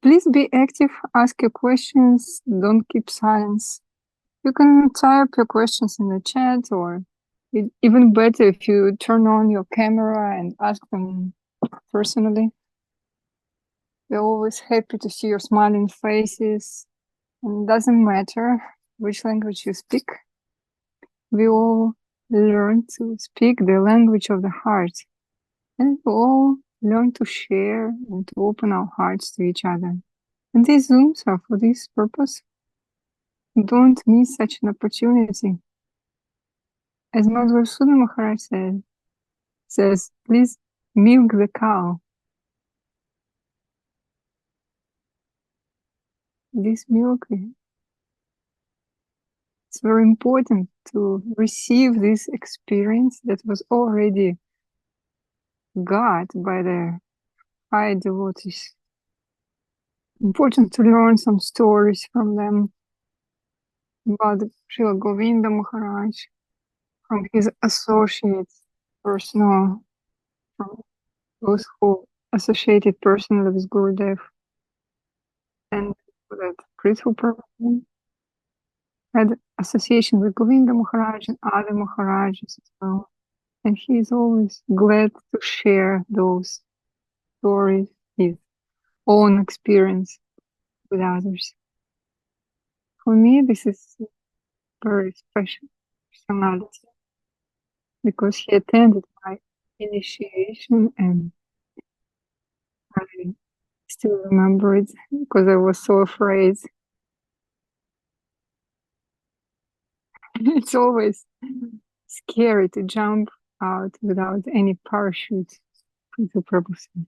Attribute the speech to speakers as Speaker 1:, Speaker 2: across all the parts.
Speaker 1: Please be active, ask your questions, don't keep silence. You can type your questions in the chat, or even better if you turn on your camera and ask them personally. We're always happy to see your smiling faces. And it doesn't matter which language you speak. We all learn to speak the language of the heart. And we all learn to share and to open our hearts to each other. And these Zooms are for this purpose. Don't miss such an opportunity. As Madhusudana Maharaj says, please milk the cow. This milk is very important to receive this experience that was already got by the high devotees. Important to learn some stories from them about Srila Govinda Maharaj, from his associates, personal, from those who associated personally with Gurudev, and that Prithu Prabhu had association with Govinda Maharaj and other Maharajas as well. And he is always glad to share those stories, his own experience with others. For me, this is very special personality because he attended my initiation, and I still remember it because I was so afraid. It's always scary to jump out without any parachute. Prithu Prabhu said.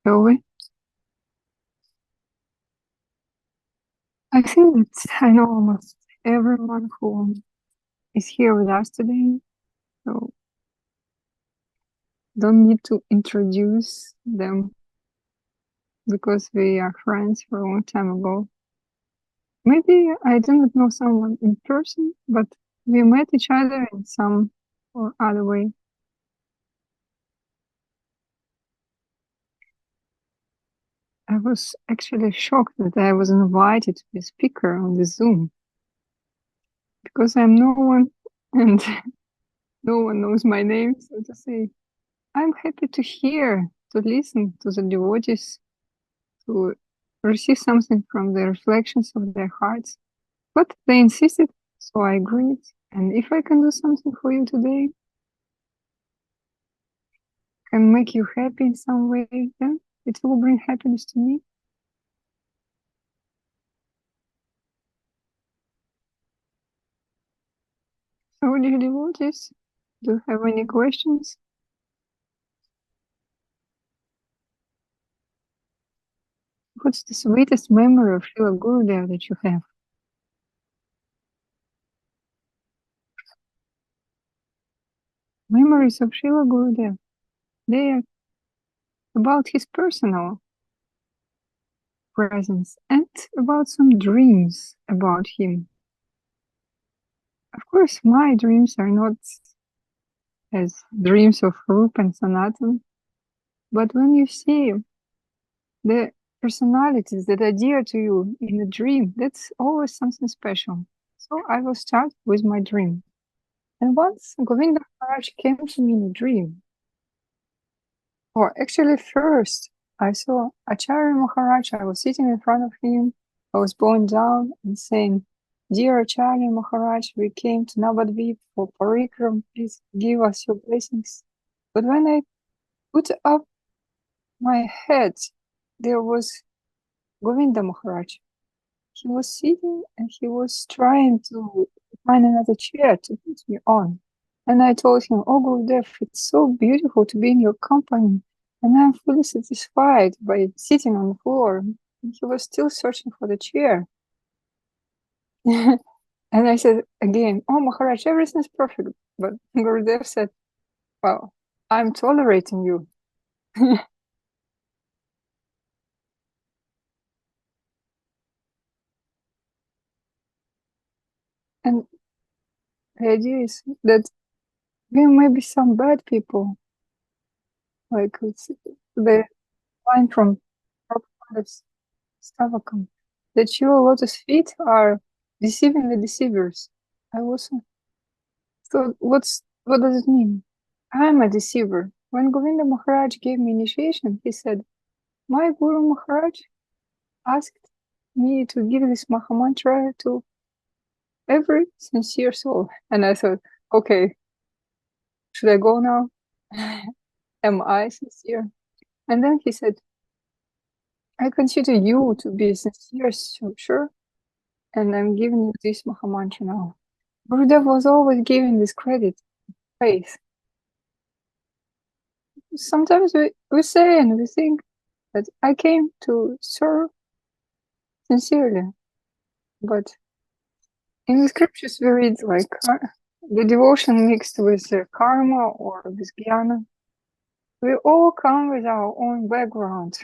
Speaker 1: Shall we? I think that I know almost everyone who is here with us today, so don't need to introduce them because we are friends for a long time ago. Maybe I do not know someone in person, but we met each other in some or other way. I was actually shocked that I was invited to be a speaker on the Zoom because I'm no one and no one knows my name, so to say. I'm happy to hear, to listen to the devotees, to receive something from the reflections of their hearts. But they insisted, so I agreed. And if I can do something for you today, can make you happy in some way, then it will bring happiness to me. So, dear devotees, do you have any questions? What's the sweetest memory of Srila Gurudev that you have? Memories of Srila Gurudev, they are about his personal presence and about some dreams about him. Of course, my dreams are not as dreams of Rupa and Sanatan, but when you see the personalities that are dear to you in a dream, that's always something special. So I will start with my dream. And once Govinda Maharaj came to me in a dream, or actually first I saw Acharya Maharaj, I was sitting in front of him, I was bowing down and saying, "Dear Acharya Maharaj, we came to Navadvip for parikram, please give us your blessings." But when I put up my head, there was Govinda Maharaj. He was sitting and he was trying to find another chair to put me on. And I told him, "Oh, Gurudev, it's so beautiful to be in your company. And I'm fully satisfied by sitting on the floor." And he was still searching for the chair. And I said again, "Oh, Maharaj, everything's perfect." But Gurudev said, "Well, I'm tolerating you." And the idea is that There may be some bad people, like it's the line from Prabhupada's Stavakam, that your lotus feet are deceiving the deceivers. I also thought, what does it mean? I'm a deceiver. When Govinda Maharaj gave me initiation, he said, my Guru Maharaj asked me to give this Mahamantra to every sincere soul. And I thought, okay, should I go now? Am I sincere? And then he said, I consider you to be sincere, so sure, and I'm giving you this Mahamantra now. Gurudev was always giving this credit, faith. Sometimes we say and we think that I came to serve sincerely, but in the scriptures we read like the devotion mixed with karma or with jnana. We all come with our own background.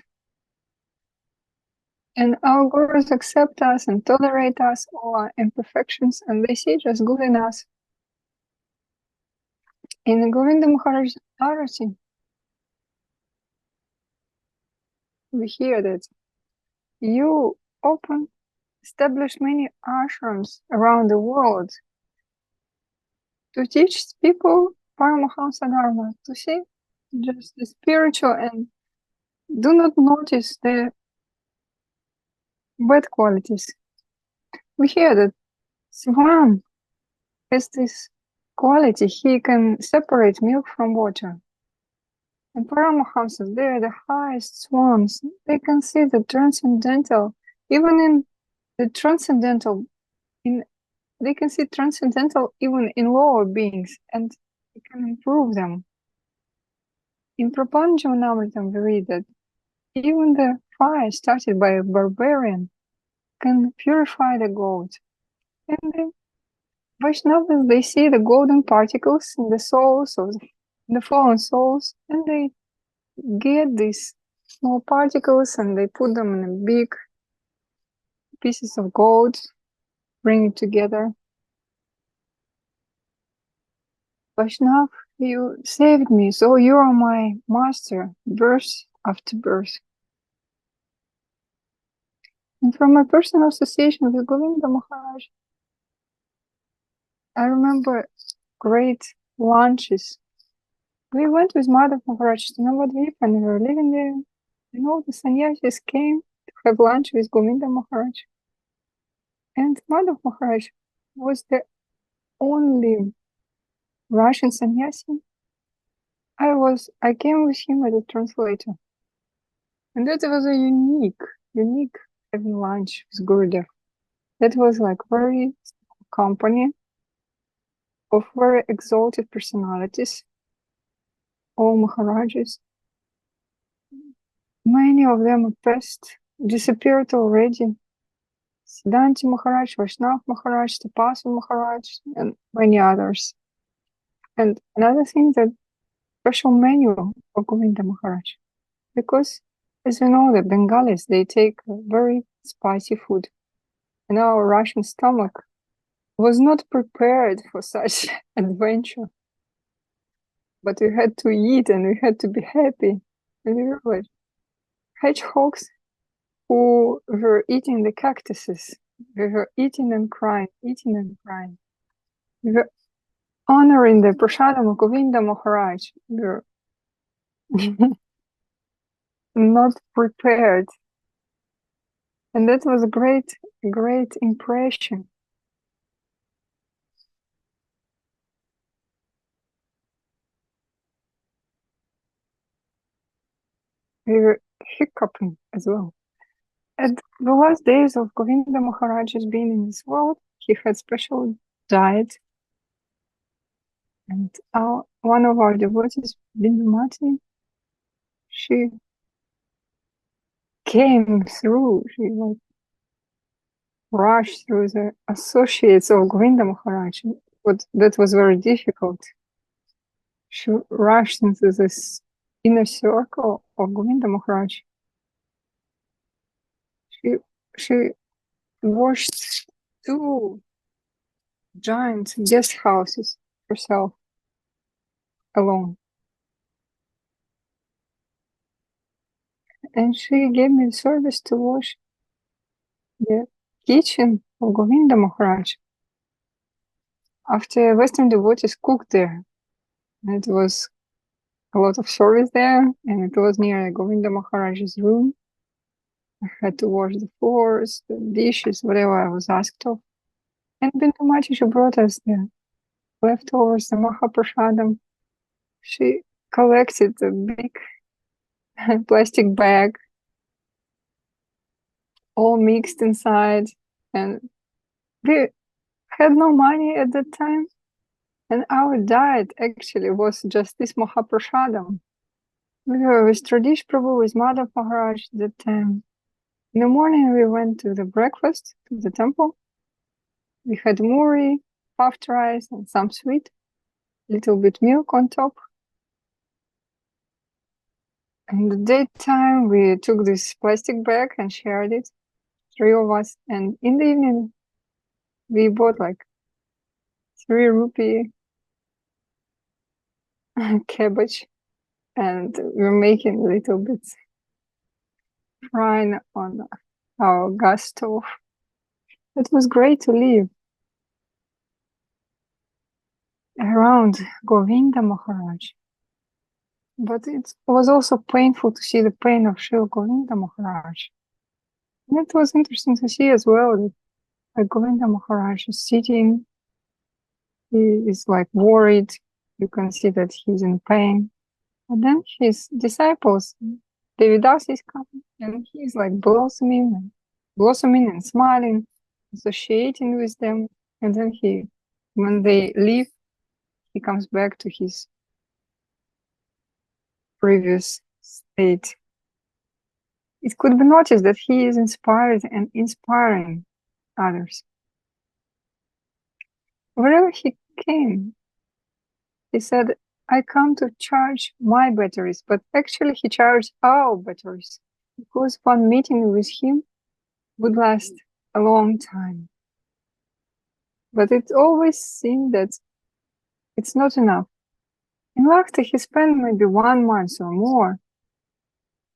Speaker 1: And our gurus accept us and tolerate us, all our imperfections, and they see just good in us. In Govinda Maharaj's Arati, we hear that you establish many ashrams around the world to teach people Paramahamsa Dharma, to see just the spiritual and do not notice the bad qualities. We hear that Swan has this quality, he can separate milk from water. And Paramahamsas, they are the highest swans. They can see the transcendental, even in the transcendental, they can see transcendental even in lower beings, and they can improve them. In Prapanjanamritam, we read that even the fire started by a barbarian can purify the gold. And the Vaishnavas, they see the golden particles in the souls of the fallen souls, and they get these small particles and they put them in big pieces of gold, bring it together. Vaishnav, you saved me, so you are my master, birth after birth. And from my personal association with Govinda Maharaj, I remember great lunches. We went with Madhav Maharaj to Navadvip and we were living there. And all the sannyasis came to have lunch with Govinda Maharaj. And Madhav Maharaj was the only Russian sannyasi. I came with him as a translator. And that was a unique having lunch with Gurudev. That was like very small company of very exalted personalities, all Maharajas. Many of them passed, disappeared already. Siddhanti Maharaj, Vaishnava Maharaj, Tapasu Maharaj, and many others. And another thing, that special menu of Govinda Maharaj, because as you know, the Bengalis, they take very spicy food, and our Russian stomach was not prepared for such adventure. But we had to eat and we had to be happy. And we were like hedgehogs who were eating the cactuses. We were eating and crying, eating and crying. We were honoring the Prasadam of Govinda Maharaj. We were not prepared. And that was a great impression. We were hiccuping as well. At the last days of Govinda Maharaj's being in this world, he had special diet. And one of our devotees, Bindumati, she came through, she like rushed through the associates of Govinda Maharaj. But that was very difficult. She rushed into this inner circle of Govinda Maharaj. She washed 2 giant guest houses herself. alone. And she gave me the service to wash the kitchen of Govinda Maharaj. After Western devotees cooked there, it was a lot of service there, and it was near Govinda Maharaj's room. I had to wash the floors, the dishes, whatever I was asked of. And Bintu Mataji brought us the leftovers, the Mahaprasadam. She collected a big plastic bag, all mixed inside, and we had no money at that time. And our diet actually was just this Mahaprasadam. We were with Tradish Prabhu, with Madhav Maharaj at that time. In the morning, we went to the breakfast, to the temple. We had muri, puffed rice, and some sweet, little bit milk on top. In the daytime, we took this plastic bag and shared it, 3 of us. And in the evening, we bought like 3 rupee cabbage, and we were making a little bit frying on our gas stove. It was great to live around Govinda Maharaj. But it was also painful to see the pain of Srila Govinda Maharaj. And it was interesting to see as well that Govinda Maharaj is sitting, he is like worried, you can see that he's in pain. And then his disciples, Devidas is coming, and he's like blossoming and smiling, associating with them. And then when they leave, he comes back to his previous state. It could be noticed that he is inspired and inspiring others. Wherever he came, he said, I come to charge my batteries, but actually he charged our batteries, because one meeting with him would last a long time. But it always seemed that it's not enough. In Lahta, he spent maybe 1 month or more,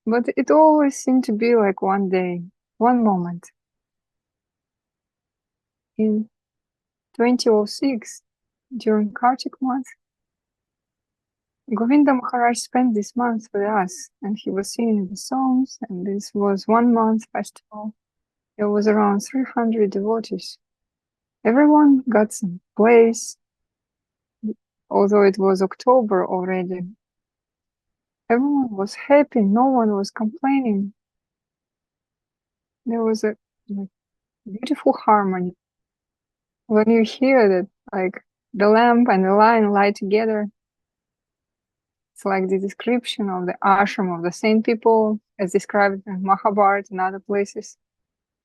Speaker 1: but it always seemed to be like one day, one moment. In 2006, during Kartik month, Govinda Maharaj spent this month with us, and he was singing the songs, and this was 1 month festival. There was around 300 devotees. Everyone got some place, although it was October already. Everyone was happy, no one was complaining. There was a beautiful harmony. When you hear that, like, the lamp and the lion lie together, it's like the description of the ashram of the saint people as described in Mahabharata and other places.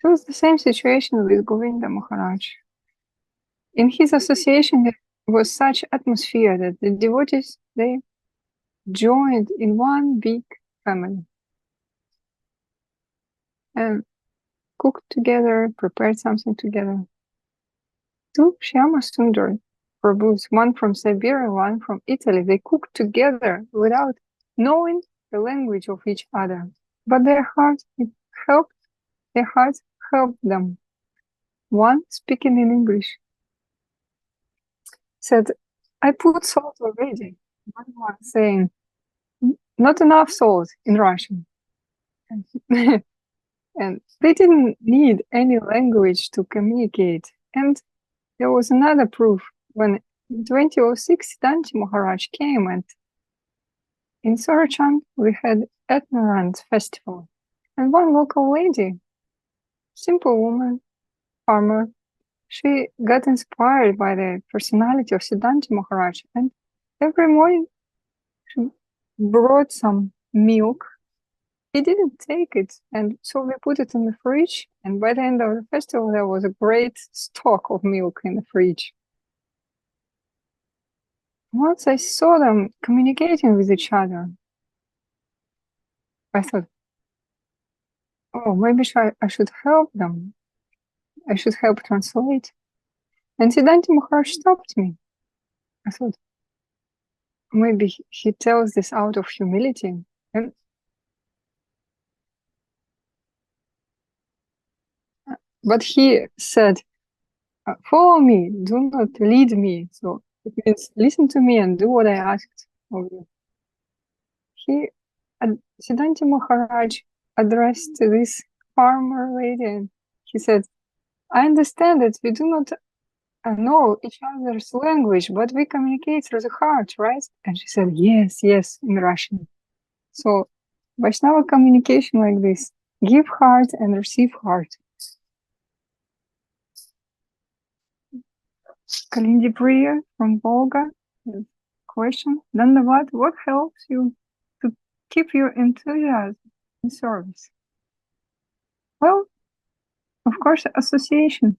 Speaker 1: It was the same situation with Govinda Maharaj. In his association, there was such atmosphere that the devotees, they joined in one big family and cooked together, prepared something together. 2 Shyama Sundar Prabhus, one from Siberia, one from Italy, they cooked together without knowing the language of each other. But their hearts helped them. One, speaking in English, said, I put salt already. One saying, not enough salt in Russian. And they didn't need any language to communicate. And there was another proof. When in 2006, Siddhanta Maharaj came, and in Sorachand, we had Ethnarand festival. And one local lady, simple woman, farmer, she got inspired by the personality of Siddhanta Maharaj. And every morning, she brought some milk. He didn't take it, and so we put it in the fridge. And by the end of the festival, there was a great stock of milk in the fridge. Once I saw them communicating with each other, I thought, oh, maybe I should help them. I should help translate. And Siddhanta Maharaj stopped me. I thought, maybe he tells this out of humility. And but he said, follow me, do not lead me. So it means listen to me and do what I asked of you. Siddhanta Maharaj addressed this farmer lady and he said, I understand that we do not know each other's language, but we communicate through the heart, right? And she said, yes, yes, in Russian. So Vaishnava communication like this, give heart and receive heart. Kalindi Priya from Volga. Question. Dandavad, what helps you to keep your enthusiasm in service? Well, of course, association.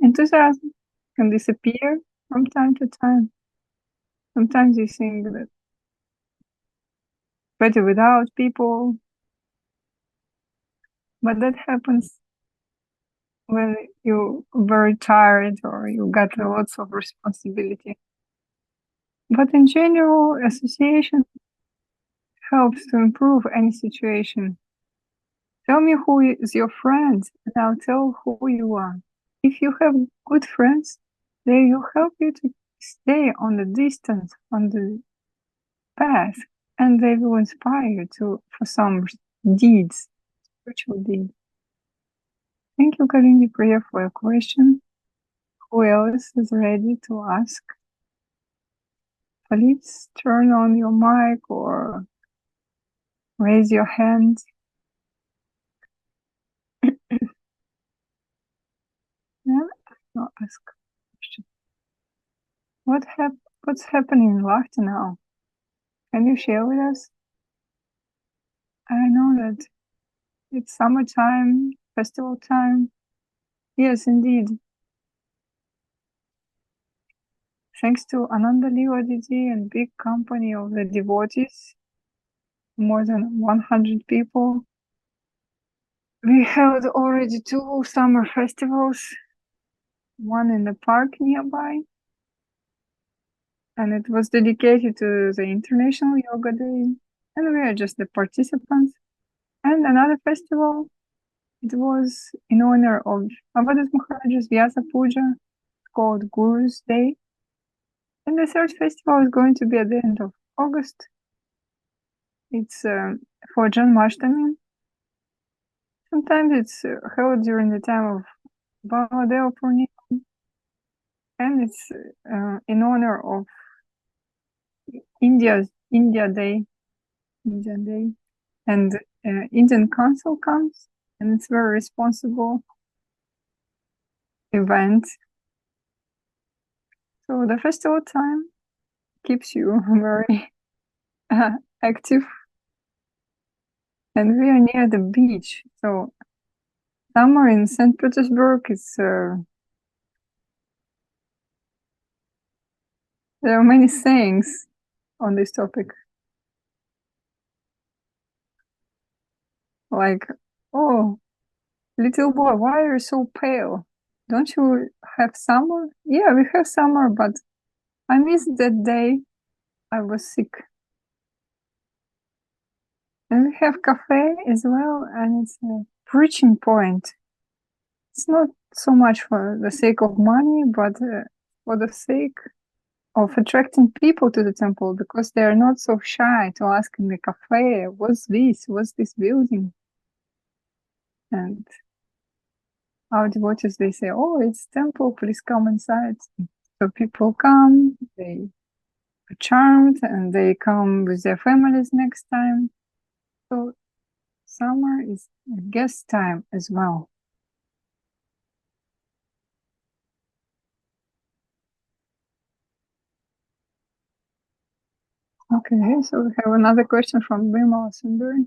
Speaker 1: Enthusiasm can disappear from time to time. Sometimes you think that better without people, but that happens when you're very tired or you got lots of responsibility. But in general, association helps to improve any situation. Tell me who is your friend, and I'll tell who you are. If you have good friends, they will help you to stay on the distance, on the path, and they will inspire you for some deeds, spiritual deeds. Thank you, Kalindi Priya, for your question. Who else is ready to ask? Please turn on your mic or raise your hand. Yeah, no, ask question. What's happening in Lahta now? Can you share with us? I know that it's summertime, festival time. Yes, indeed. Thanks to Ananda Lila Didi and big company of the devotees, more than 100 people. We held already 2 summer festivals, one in the park nearby, and it was dedicated to the International Yoga Day, and we are just the participants. And another festival, it was in honor of Abhadat Maharaj's Vyasa Puja, called Guru's Day. And the third festival is going to be at the end of August. It's for Janmashtami. Sometimes it's held during the time of Baladeva Purnima, and it's in honor of India Day, and Indian Council comes, and it's very responsible event. So the festival time keeps you very active, and we are near the beach. So summer in St. Petersburg is there are many sayings on this topic, like, oh, little boy, why are you so pale? Don't you have summer? Yeah, we have summer, but I missed that day I was sick. And we have cafe as well, and it's a preaching point. It's not so much for the sake of money, but for the sake of attracting people to the temple, because they are not so shy to ask in the cafe, what's this? What's this building? And our devotees, they say, oh, it's temple, please come inside. So people come, they are charmed, and they come with their families next time. So summer is guest time as well. Okay, so we have another question from Bimala Sundari.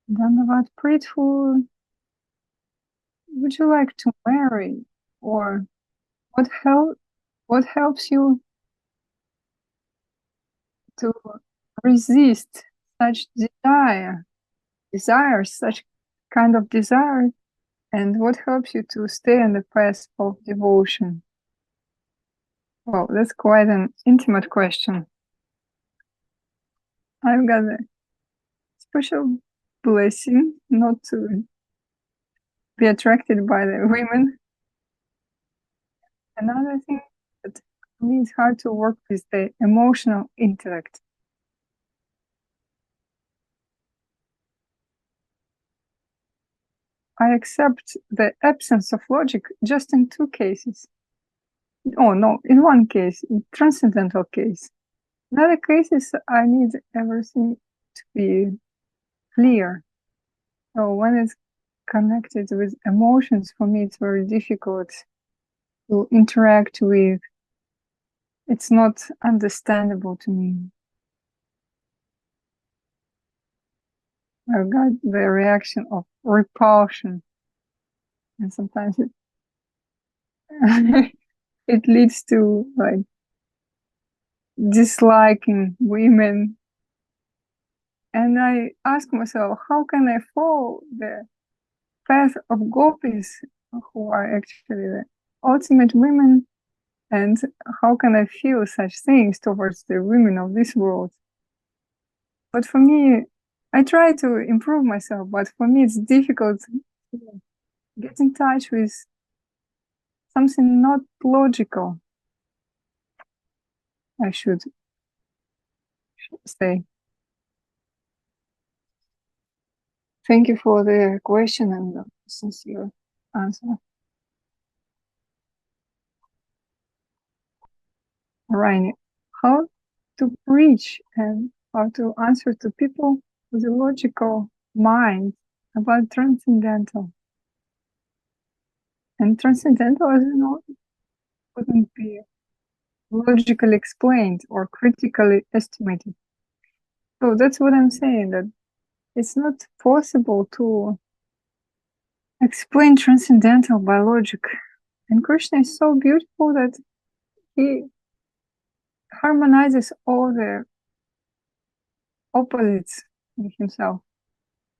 Speaker 1: Dhanavat Prithu, would you like to marry, or what helps you to resist such such kind of desire, and what helps you to stay on the path of devotion? Well, that's quite an intimate question. I've got a special blessing not to be attracted by the women. Another thing that for me is hard to work with the emotional intellect. I accept the absence of logic just in two cases. Oh no, in one case, in transcendental case. In other cases, I need everything to be clear. So when it's connected with emotions, for me, it's very difficult to interact with. It's not understandable to me. I've got the reaction of repulsion, and sometimes it it leads to like disliking women. And I ask myself, how can I follow the path of gopis, who are actually the ultimate women, and how can I feel such things towards the women of this world? But for me, I try to improve myself, but for me it's difficult to get in touch with something not logical, I should say. Thank you for the question and the sincere answer. Ryan, how to preach and how to answer to people with a logical mind about transcendental? And transcendental, as you know, couldn't be logically explained or critically estimated. So that's what I'm saying, that it's not possible to explain transcendental by logic. And Krishna is so beautiful that he harmonizes all the opposites in himself.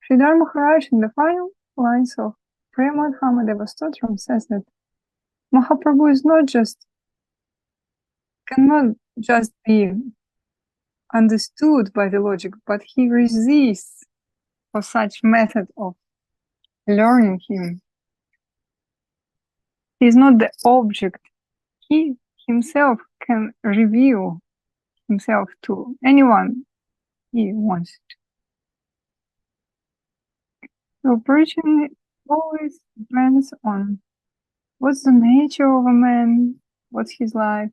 Speaker 1: Sridhar Maharaj in the final lines of Mahamandala Stotram says that Mahaprabhu is cannot just be understood by the logic, but he resists for such method of learning him. He is not the object. He himself can reveal himself to anyone he wants to. So preaching always depends on what's the nature of a man, what's his life.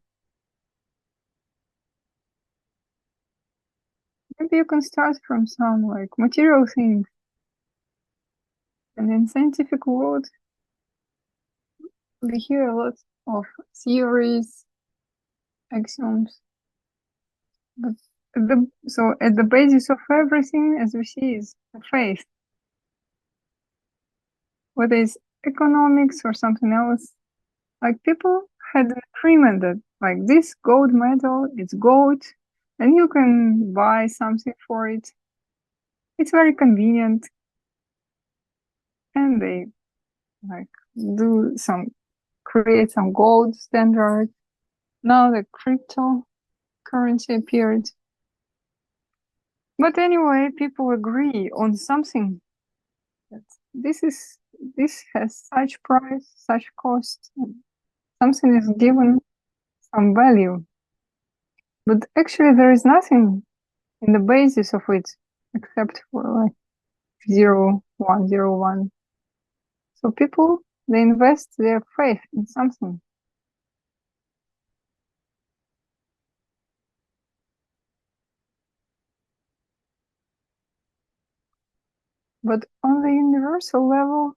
Speaker 1: Maybe you can start from some like material things. And in scientific world, we hear a lot of theories, axioms. But at the basis of everything, as we see, is faith. Whether it's economics or something else, like people had an agreement that like this gold medal, it's gold, and you can buy something for it. It's very convenient, and they like create some gold standard. Now the cryptocurrency appeared. But anyway, people agree on something that this has such price, such cost, something is given some value. But actually there is nothing in the basis of it except for like 0, 1, 0, 1. So people, they invest their faith in something. But on the universal level,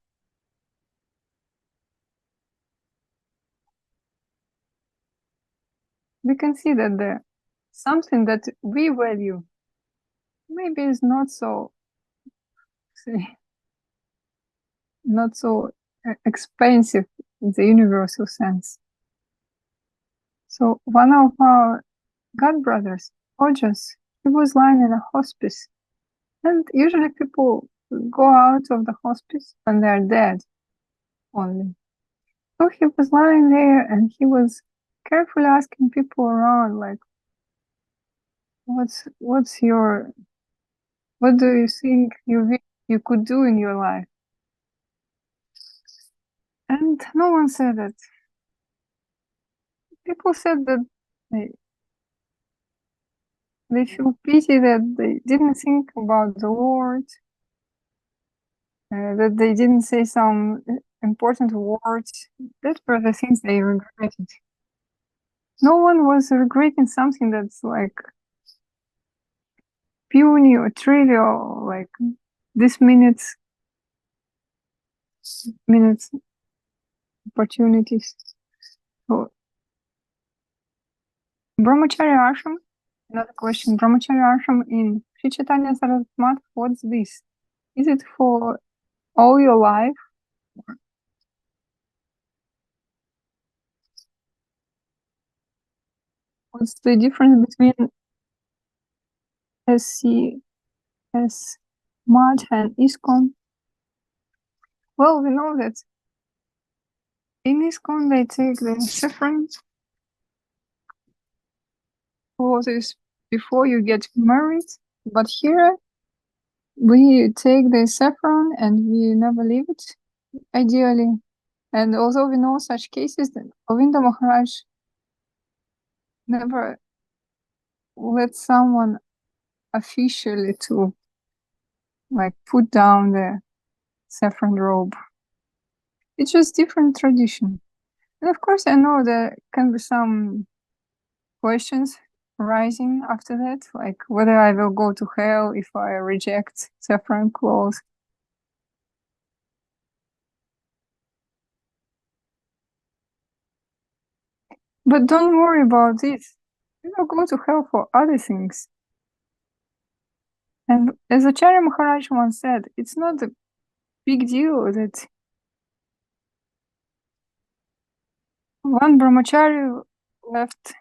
Speaker 1: we can see that something that we value maybe is not so expensive in the universal sense. So one of our god brothers, Ojas, he was lying in a hospice, and usually people go out of the hospice when they're dead only. So he was lying there and he was carefully asking people around, like, what do you think you could do in your life? And no one said it. People said that they feel pity that they didn't think about the Lord, that they didn't say some important words. That were the things they regretted. No one was regretting something that's like puny or trivial, like this minutes opportunities. So, brahmachari-ashram, another question. Brahmachari-ashram in Sri Chaitanya Saraswat, what's this? Is it for all your life? What's the difference between SCSM and ISKCON? Well, we know that in ISKCON they take the saffron clothes before you get married, but here we take the saffron and we never leave it, ideally. And although we know such cases, that Govinda Maharaj never let someone officially to like put down the saffron robe. It's just different tradition. And of course, I know there can be some questions arising after that, like whether I will go to hell if I reject saffron clothes. But don't worry about this. You will go to hell for other things. And as Acharya Maharaj once said, it's not a big deal that one brahmachari left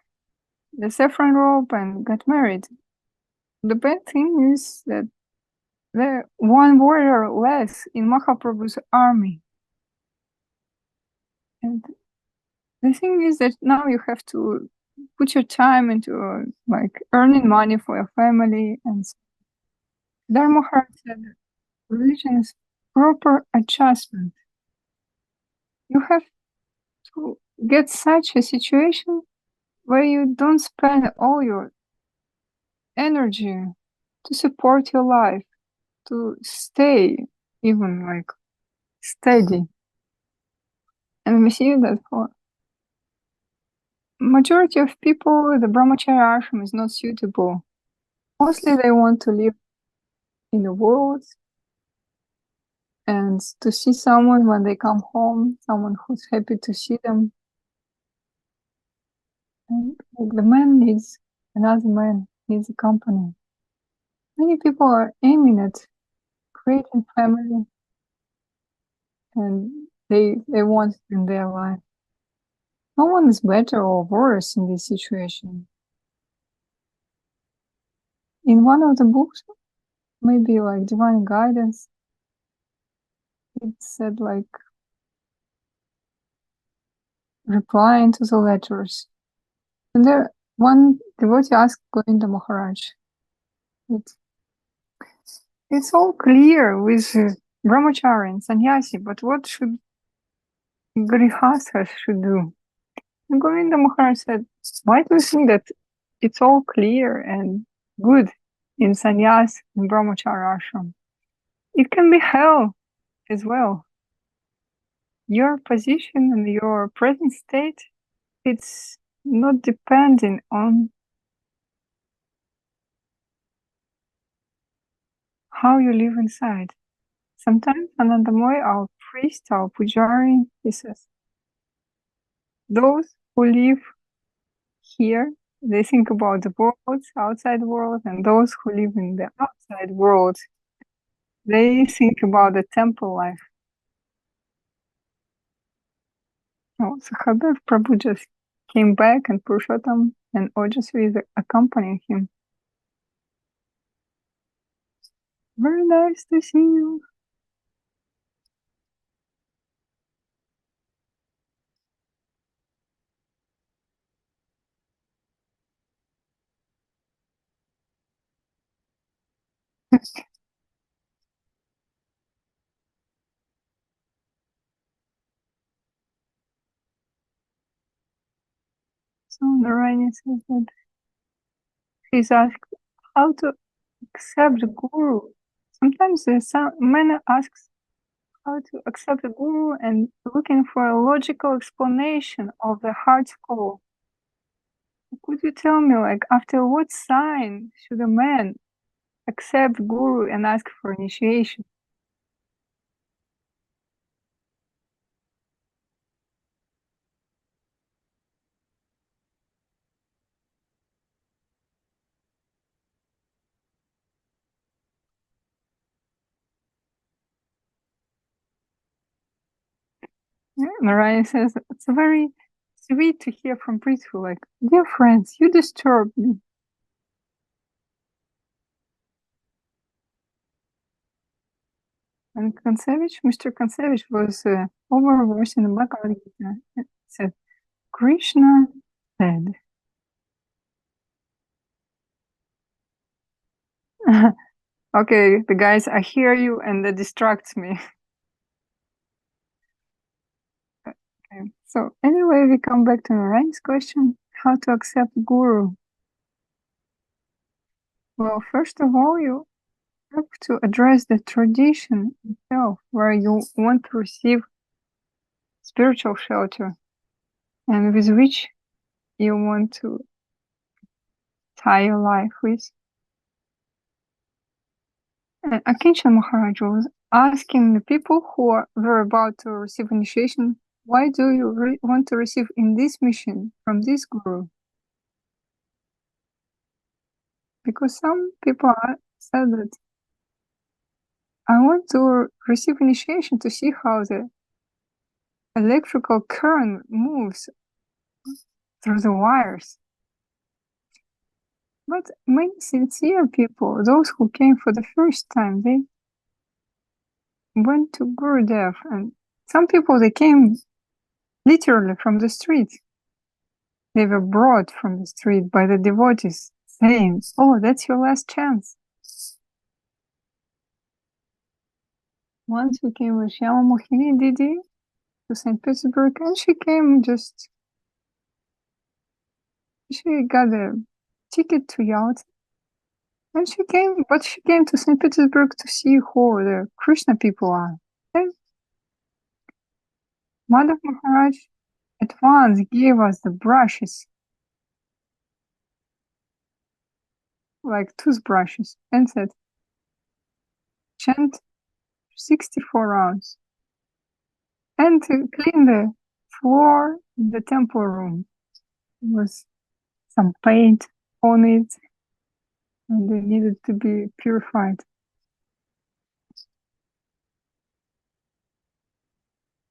Speaker 1: the saffron robe and got married. The bad thing is that there one warrior less in Mahaprabhu's army. And the thing is that now you have to put your time into like earning money for your family. And Dharma Maharaj said religion is proper adjustment. You have to get such a situation where you don't spend all your energy to support your life, to stay even like steady. And we see that for majority of people, the brahmachari ashram is not suitable. Mostly they want to live in the world and to see someone when they come home, someone who's happy to see them. And like, the man needs another man, needs a company. Many people are aiming at creating family and they want it in their life. No one is better or worse in this situation. In one of the books, maybe like Divine Guidance, it said like replying to the letters. And there one devotee asked Govinda Maharaj, it's all clear with brahmachari and sannyasi, but what should grihasthas should do? And Govinda Maharaj said, why do you think that it's all clear and good in sannyas and brahmachari-ashram? It can be hell as well. Your position and your present state, it's not depending on how you live inside. Sometimes Anandamoy, our priest, our pujari, he says, those who live here, they think about the world, outside world, and those who live in the outside world, they think about the temple life. Oh, so Sahadev Prabhu just came back and Purushottam and Ojasvi is accompanying him. Very nice to see you. So Narayana says that he's asked how to accept the guru. Sometimes man asks how to accept the guru and looking for a logical explanation of the heart's call. Could you tell me, like, after what sign should a man accept guru and ask for initiation? Yeah, Narayana says it's very sweet to hear from Prithu, like, dear friends, you disturb me. And Mr. Kansevich was over verse in the Bhagavad Gita. It said, Krishna said. Okay, the guys, I hear you and that distracts me. Okay. So anyway, we come back to Narayan's question, how to accept guru. Well, first of all, you have to address the tradition itself, where you want to receive spiritual shelter and with which you want to tie your life with. And Akinchan Maharaj was asking the people who were about to receive initiation, why do you want to receive in this mission from this guru? Because some people said that I want to receive initiation to see how the electrical current moves through the wires. But many sincere people, those who came for the first time, they went to Gurudev, and some people, they came literally from the street. They were brought from the street by the devotees, saying, oh, that's your last chance. Once we came with Shyama Mohini Didi to St. Petersburg, and she came she got a ticket to Yalta. And she came to St. Petersburg to see who the Krishna people are. And Madhav Maharaj at once gave us the brushes, like toothbrushes, and said, chant 64 rounds. And to clean the floor in the temple room. There was some paint on it, and they needed to be purified.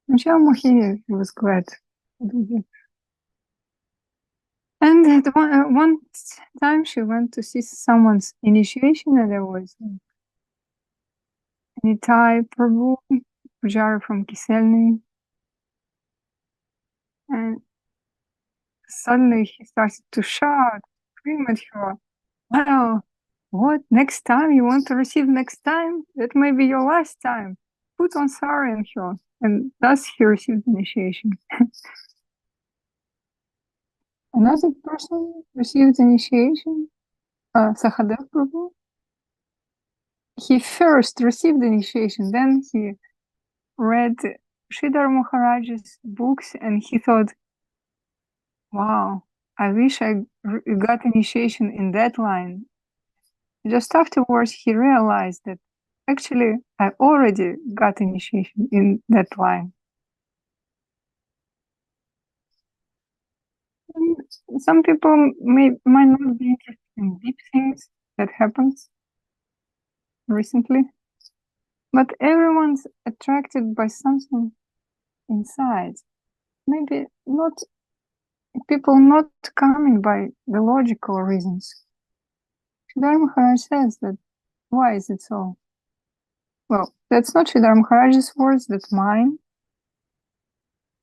Speaker 1: And Shyama was glad to do that. And at one time she went to see someone's initiation, and there was Prithu Prabhu Brahmachari from Kiselny. And suddenly he started to shout, scream at her, well, what, next time you want to receive next time? That may be your last time. Put on sari on her. And thus he received initiation. Another person received initiation, Sahadev Prabhu. He first received initiation, then he read Sridhar Maharaj's books, and he thought, wow, I wish I got initiation in that line. Just afterwards, he realized that actually I already got initiation in that line. And some people might not be interested in deep things that happens recently, but everyone's attracted by something inside. Maybe not people not coming by the logical reasons. Sridhar Maharaj says that, why is it so? Well, that's not Sridhar Maharaj's words, that's mine.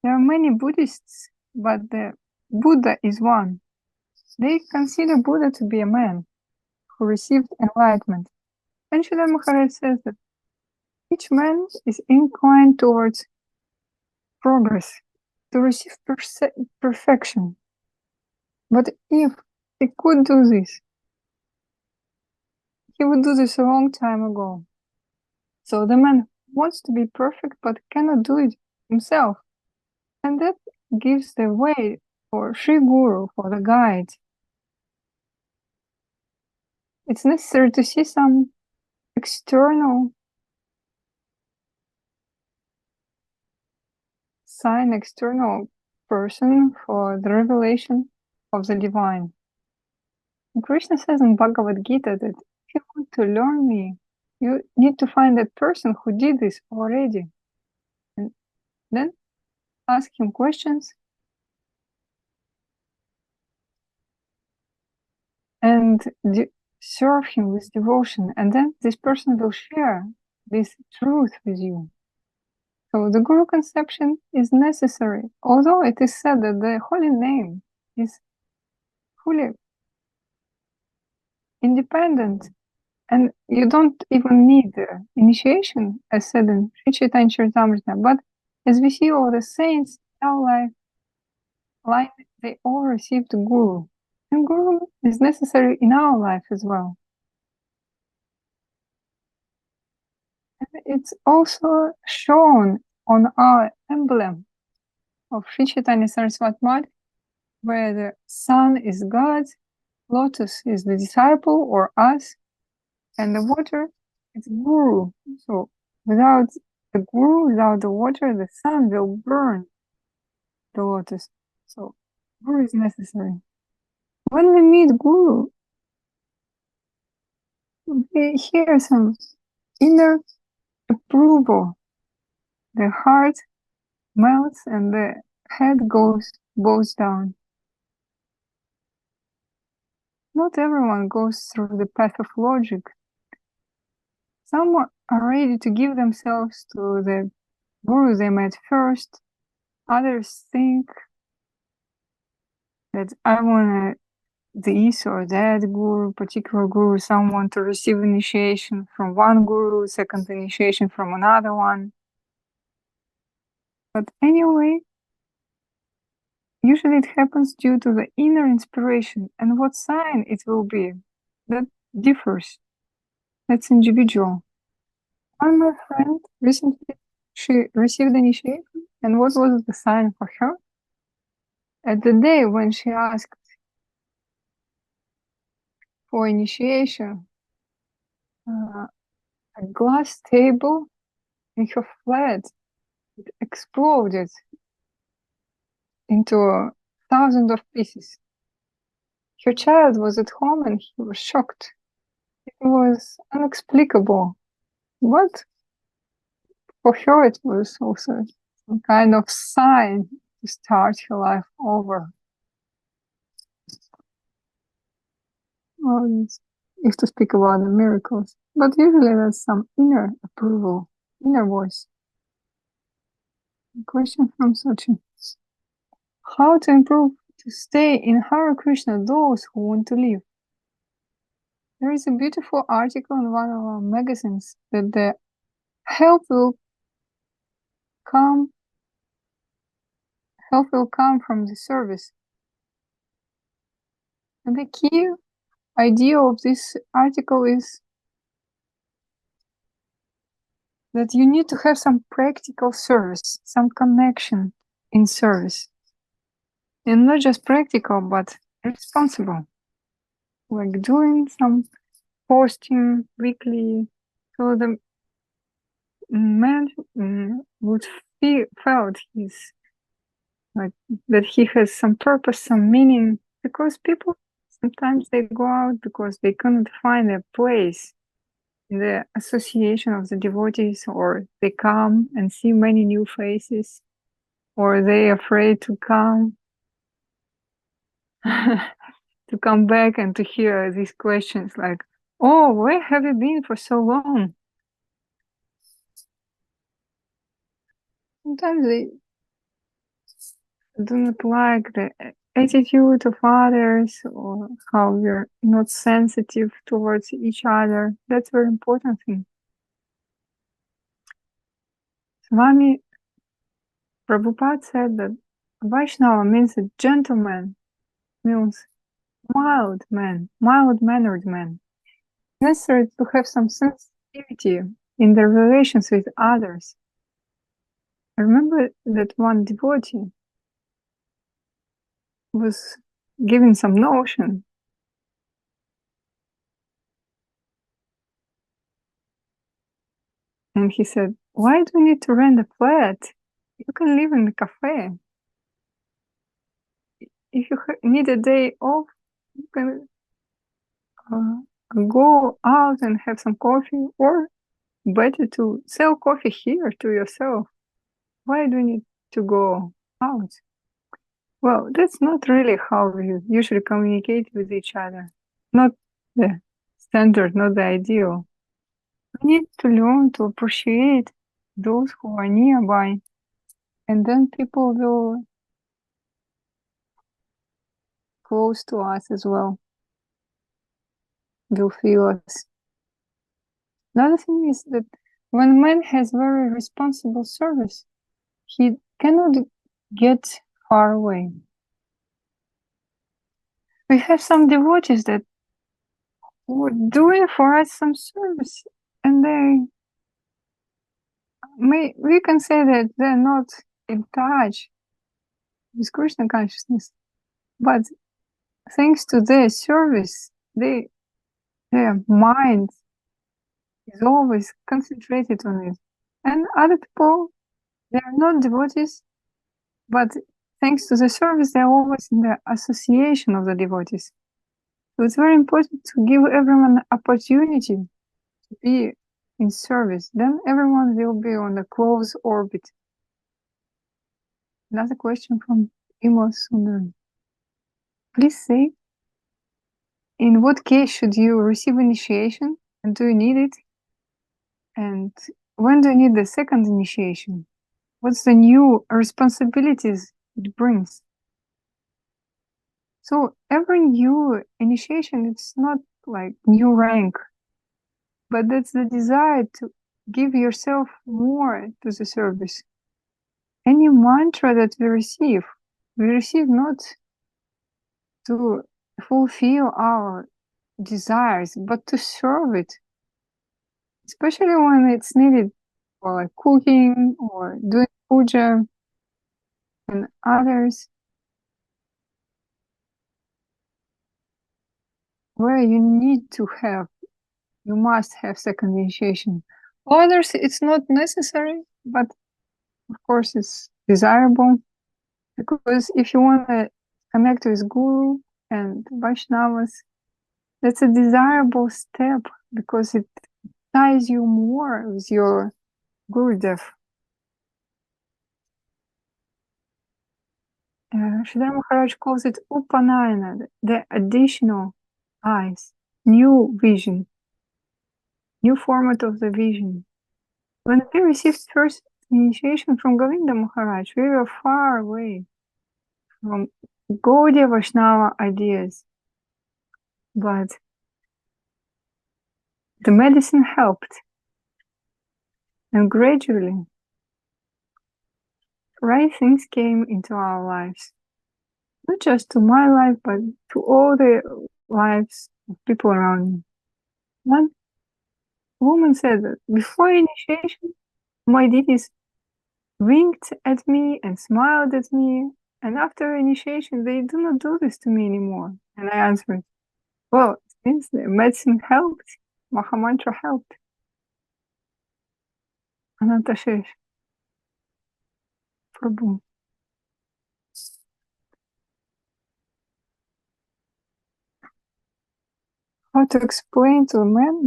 Speaker 1: There are many Buddhists, but the Buddha is one. They consider Buddha to be a man who received enlightenment. And Srila Maharaj says that each man is inclined towards progress, to receive perfection. But if he could do this, he would do this a long time ago. So the man wants to be perfect but cannot do it himself. And that gives the way for Sri Guru, for the guide. It's necessary to see some external sign, external person for the revelation of the divine. And Krishna says in Bhagavad Gita that if you want to learn me, you need to find that person who did this already. And then ask him questions and serve him with devotion. And then this person will share this truth with you. So the Guru conception is necessary, although it is said that the holy name is fully independent and you don't even need initiation, as said in Sri Chaitanya Charitamrita. But as we see all the saints in our life, they all received Guru. And Guru is necessary in our life as well. And it's also shown on our emblem of Sri Chaitanya Saraswati Madhya, where the sun is God, lotus is the disciple or us, and the water is Guru. So without the Guru, without the water, the sun will burn the lotus. So Guru is necessary. When we meet Guru, we hear some inner approval. The heart melts and the head bows down. Not everyone goes through the path of logic. Some are ready to give themselves to the Guru they met first. Others think that I want this or that Guru, particular Guru. Some want to receive initiation from one Guru, second initiation from another one. But anyway, usually it happens due to the inner inspiration, and what sign it will be, that differs. That's individual. One my friend recently, she received initiation, and what was the sign for her? At the day when she asked for initiation, a glass table in her flat exploded into thousands of pieces. Her child was at home and he was shocked. It was inexplicable. But for her it was also some kind of sign to start her life over. Well, if to speak about the miracles. But usually that's some inner approval, inner voice. A question from Sochi. How to improve to stay in Hare Krishna those who want to live? There is a beautiful article in one of our magazines that the help will come from the service. And the key idea of this article is that you need to have some practical service, some connection in service. And not just practical, but responsible. Like doing some posting weekly, so the man would felt his like that he has some purpose, some meaning, because people sometimes they go out because they cannot find a place in the association of the devotees, or they come and see many new faces, or they're afraid to come to come back and to hear these questions like, oh, where have you been for so long? Sometimes do not like the attitude of others or how we're not sensitive towards each other. That's a very important thing. Swami Prabhupada said that Vaishnava means a gentleman, means mild man, mild-mannered man. Necessary to have some sensitivity in their relations with others. I remember that one devotee was given some notion, and he said, "Why do you need to rent a flat? You can live in a cafe. If you need a day off, you can go out and have some coffee, or better to sell coffee here to yourself. Why do you need to go out?" Well, that's not really how we usually communicate with each other. Not the standard, not the ideal. We need to learn to appreciate those who are nearby, and then people will close to us as well, will feel us. Another thing is that when man has very responsible service, he cannot get far away. We have some devotees that were doing for us some service, and we can say that they're not in touch with Krishna consciousness, but thanks to their service, their mind is always concentrated on it. And other people, they are not devotees, but thanks to the service, they're always in the association of the devotees. So it's very important to give everyone an opportunity to be in service. Then everyone will be on a close orbit. Another question from Imo Sundar. Please say, in what case should you receive initiation, and do you need it? And when do you need the second initiation? What's the new responsibilities it brings? So every new initiation, it's not like new rank, but that's the desire to give yourself more to the service. Any mantra that we receive not to fulfill our desires, but to serve it, especially when it's needed for like cooking or doing puja and others, where you must have second initiation. For others, it's not necessary, but of course it's desirable, because if you want to connect with Guru and Vaishnavas, that's a desirable step, because it ties you more with your Gurudev. Sridhar Maharaj calls it Upanayana, the additional eyes, new vision, new format of the vision. When we received first initiation from Govinda Maharaj, we were far away from Gaudiya Vaishnava ideas, but the medicine helped, and gradually right things came into our lives. Not just to my life, but to all the lives of people around me. One woman said that before initiation, my deities winked at me and smiled at me, and after initiation, they do not do this to me anymore. And I answered, well, it means the medicine helped, Mahamantra helped. Anantashesh Prabhu. How to explain to a man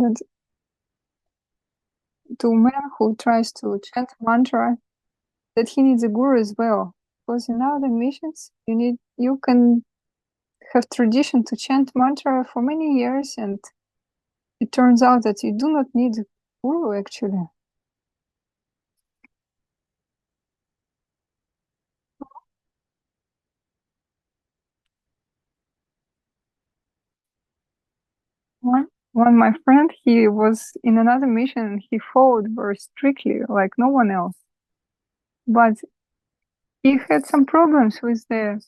Speaker 1: who tries to chant mantra, that he needs a guru as well? Because in other missions, you can have tradition to chant mantra for many years, and it turns out that you do not need a guru actually. One my friend, he was in another mission, he followed very strictly, like no one else. But he had some problems with the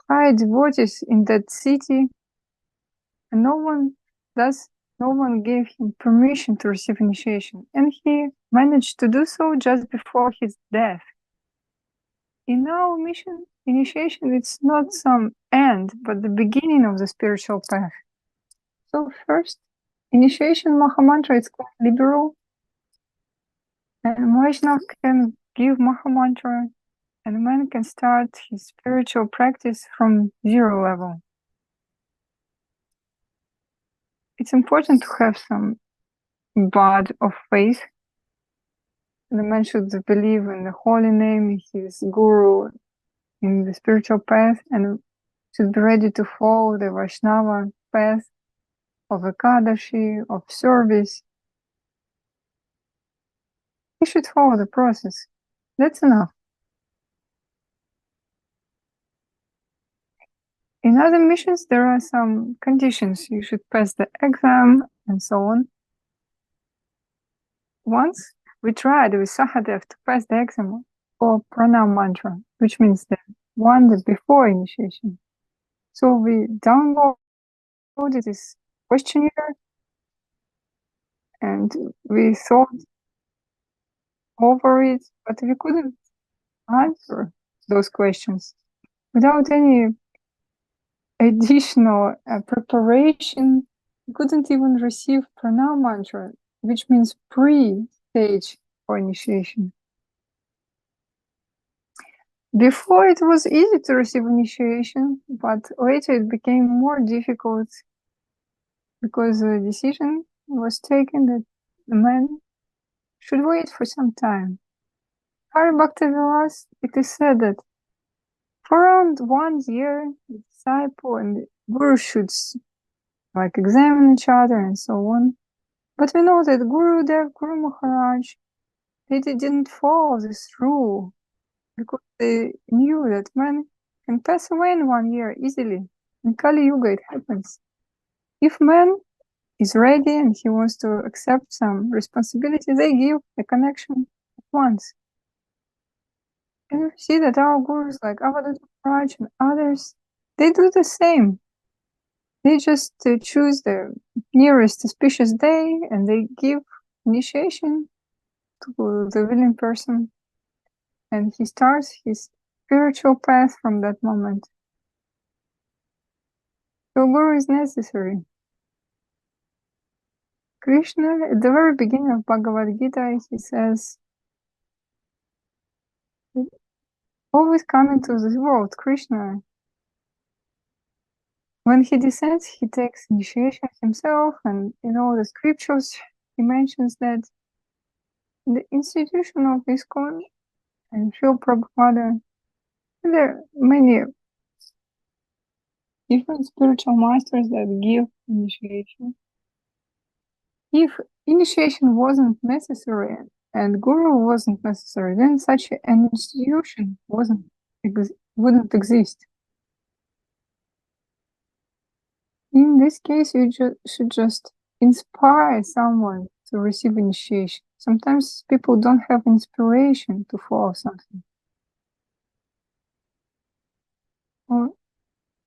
Speaker 1: high devotees in that city, and no one gave him permission to receive initiation. And he managed to do so just before his death. In our mission, initiation, it's not some end, but the beginning of the spiritual path. So first, initiation Mahamantra is quite liberal, and Vaishnava can give Mahamantra, and man can start his spiritual practice from 0 level. It's important to have some bud of faith. The man should believe in the holy name, his guru, in the spiritual path, and should be ready to follow the Vaishnava path of Ekadashi, of service. He should follow the process. That's enough. In other missions, there are some conditions. You should pass the exam and so on. Once we tried with Sahadev to pass the exam for pranam mantra, which means the one that before initiation. So we downloaded this questionnaire and we thought over it, but we couldn't answer those questions without any additional preparation. We couldn't even receive pranam mantra, which means pre-stage for initiation. Before it was easy to receive initiation, but later it became more difficult because the decision was taken that the man should wait for some time. Hari Bhaktavilas, it is said that for around 1 year, the disciple and the guru should examine each other and so on. But we know that Gurudev, Guru Maharaj, they didn't follow this rule because they knew that man can pass away in 1 year easily. In Kali Yuga it happens. If man is ready and he wants to accept some responsibility, they give a connection at once. And you see that our gurus like Avadhuta Maharaj and others, they do the same. They just choose the nearest auspicious day and they give initiation to the willing person. And he starts his spiritual path from that moment. So guru is necessary. Krishna, at the very beginning of Bhagavad Gita, he says, always come into this world, Krishna. When he descends, he takes initiation himself, and in all the scriptures, he mentions that the institution of ISKCON and Srila Prabhupada, there are many different spiritual masters that give initiation. If initiation wasn't necessary and guru wasn't necessary, then such an institution wouldn't exist. In this case, you should just inspire someone to receive initiation. Sometimes people don't have inspiration to follow something. Or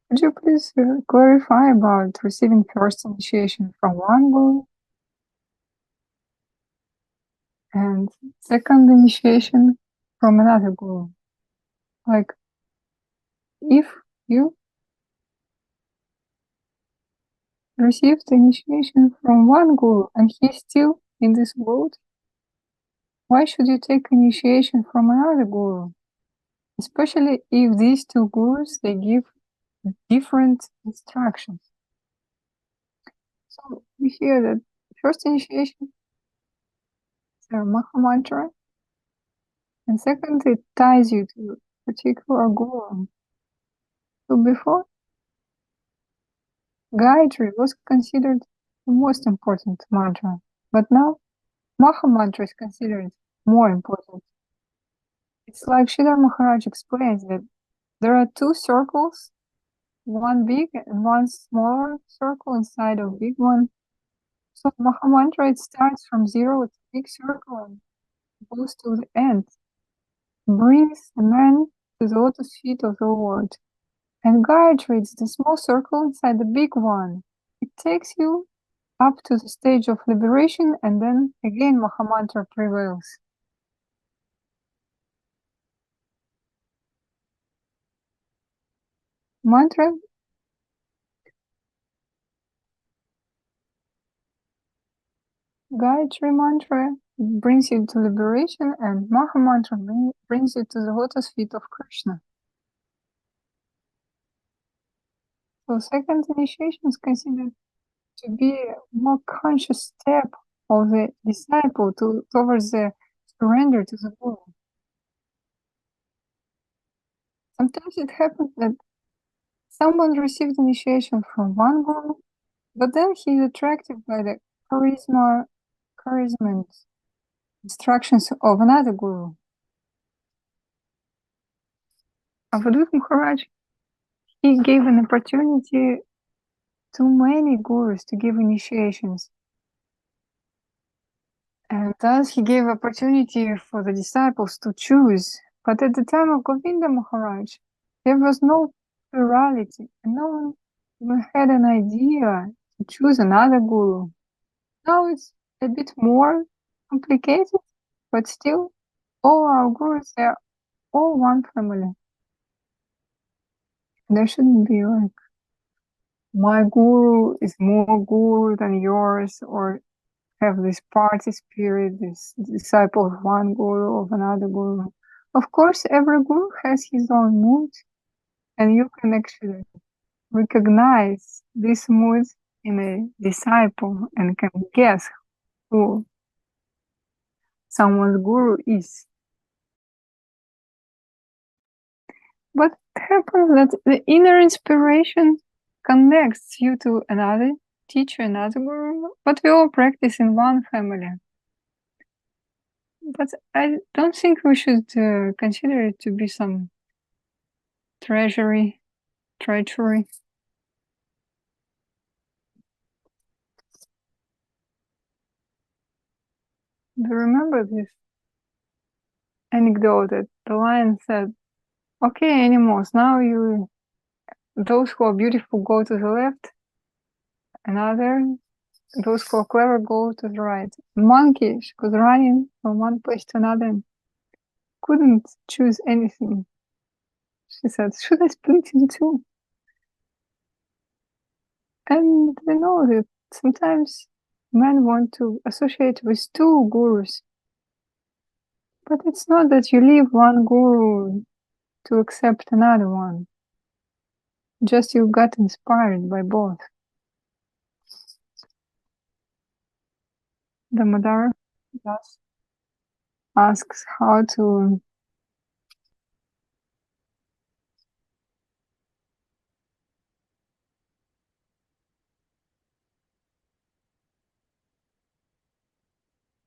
Speaker 1: could you please clarify about receiving first initiation from one guru and second initiation from another guru? Like, if you received initiation from one guru and he's still in this world, why should you take initiation from another guru? Especially if these two gurus, they give different instructions. So we hear that first initiation is a Mahamantra, and second, it ties you to a particular guru. So before, Gayatri was considered the most important mantra, but now Mahamantra is considered more important. It's like Sridhar Maharaj explains that there are two circles one big and one smaller circle inside of big one. So Mahamantra, it starts from zero, it's a big circle and goes to the end. Brings the man to the lotus feet of the Lord. And Gayatri is the small circle inside the big one. It takes you up to the stage of liberation, and then again Mahamantra prevails. Mantra, Gayatri mantra brings you to liberation, and Mahamantra brings you to the lotus feet of Krishna. So second initiation is considered to be a more conscious step of the disciple towards the surrender to the Guru. Sometimes it happens that someone received initiation from one Guru, but then he is attracted by the charisma and instructions of another Guru. Avadut Maharaj, he gave an opportunity to many gurus to give initiations. And thus he gave opportunity for the disciples to choose. But at the time of Govinda Maharaj, there was no plurality, and no one even had an idea to choose another guru. Now it's a bit more complicated, but still, all our gurus, they're all one family. There shouldn't be like, my guru is more guru than yours, or have this party spirit, this disciple of one guru, of another guru. Of course, every guru has his own mood, and you can actually recognize this mood in a disciple and can guess who someone's guru is. But it happens that the inner inspiration connects you to another teacher, another guru, but we all practice in one family. But I don't think we should consider it to be some treachery. Do you remember this anecdote that the lion said, okay, animals, now those who are beautiful go to the left, those who are clever go to the right. Monkey, she was running from one place to another and couldn't choose anything. She said, should I split in two? And we know that sometimes men want to associate with two gurus. But it's not that you leave one guru to accept another one. Just you got inspired by both. The Madara thus asks how to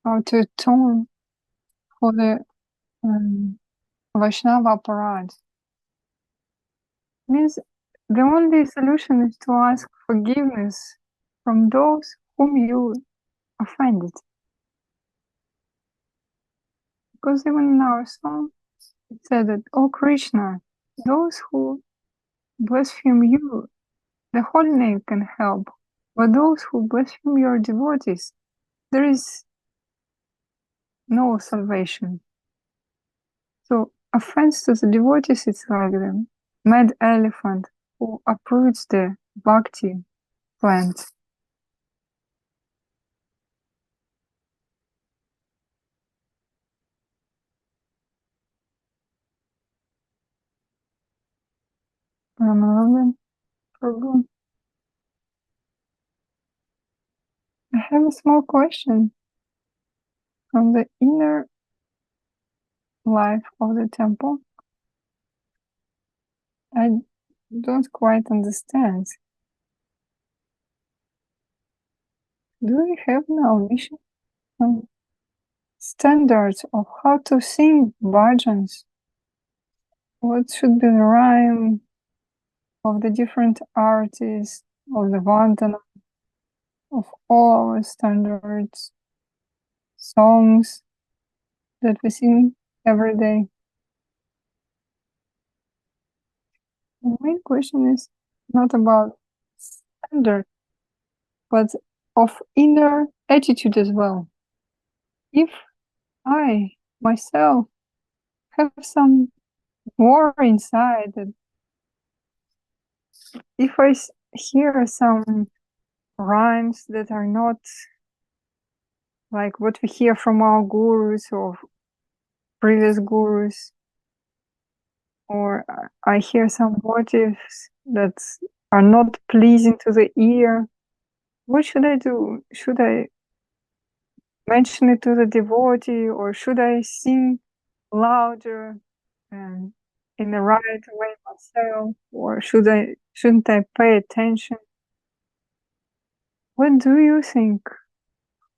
Speaker 1: atone for the Vaishnava aparadha. Means the only solution is to ask forgiveness from those whom you offended. Because even in our song, it said that, oh Krishna, those who blaspheme you, the holy name can help. But those who blaspheme your devotees, there is no salvation. So offense to the devotees, it's like the mad elephant who uproots the bhakti plant. Prabhu. I have a small question from the inner life of the temple. I don't quite understand. Do we have now mission standards of how to sing bhajans? What should be the rhyme? of the different artists, of the vandana, of all our standards, songs that we sing every day. The main question is not about standard, but of inner attitude as well. If I myself have some war inside, that if I hear some rhymes that are not like what we hear from our gurus or previous gurus, or I hear some motifs that are not pleasing to the ear, what should I do? Should I mention it to the devotee, or should I sing louder and in the right way myself, or shouldn't I pay attention? What do you think?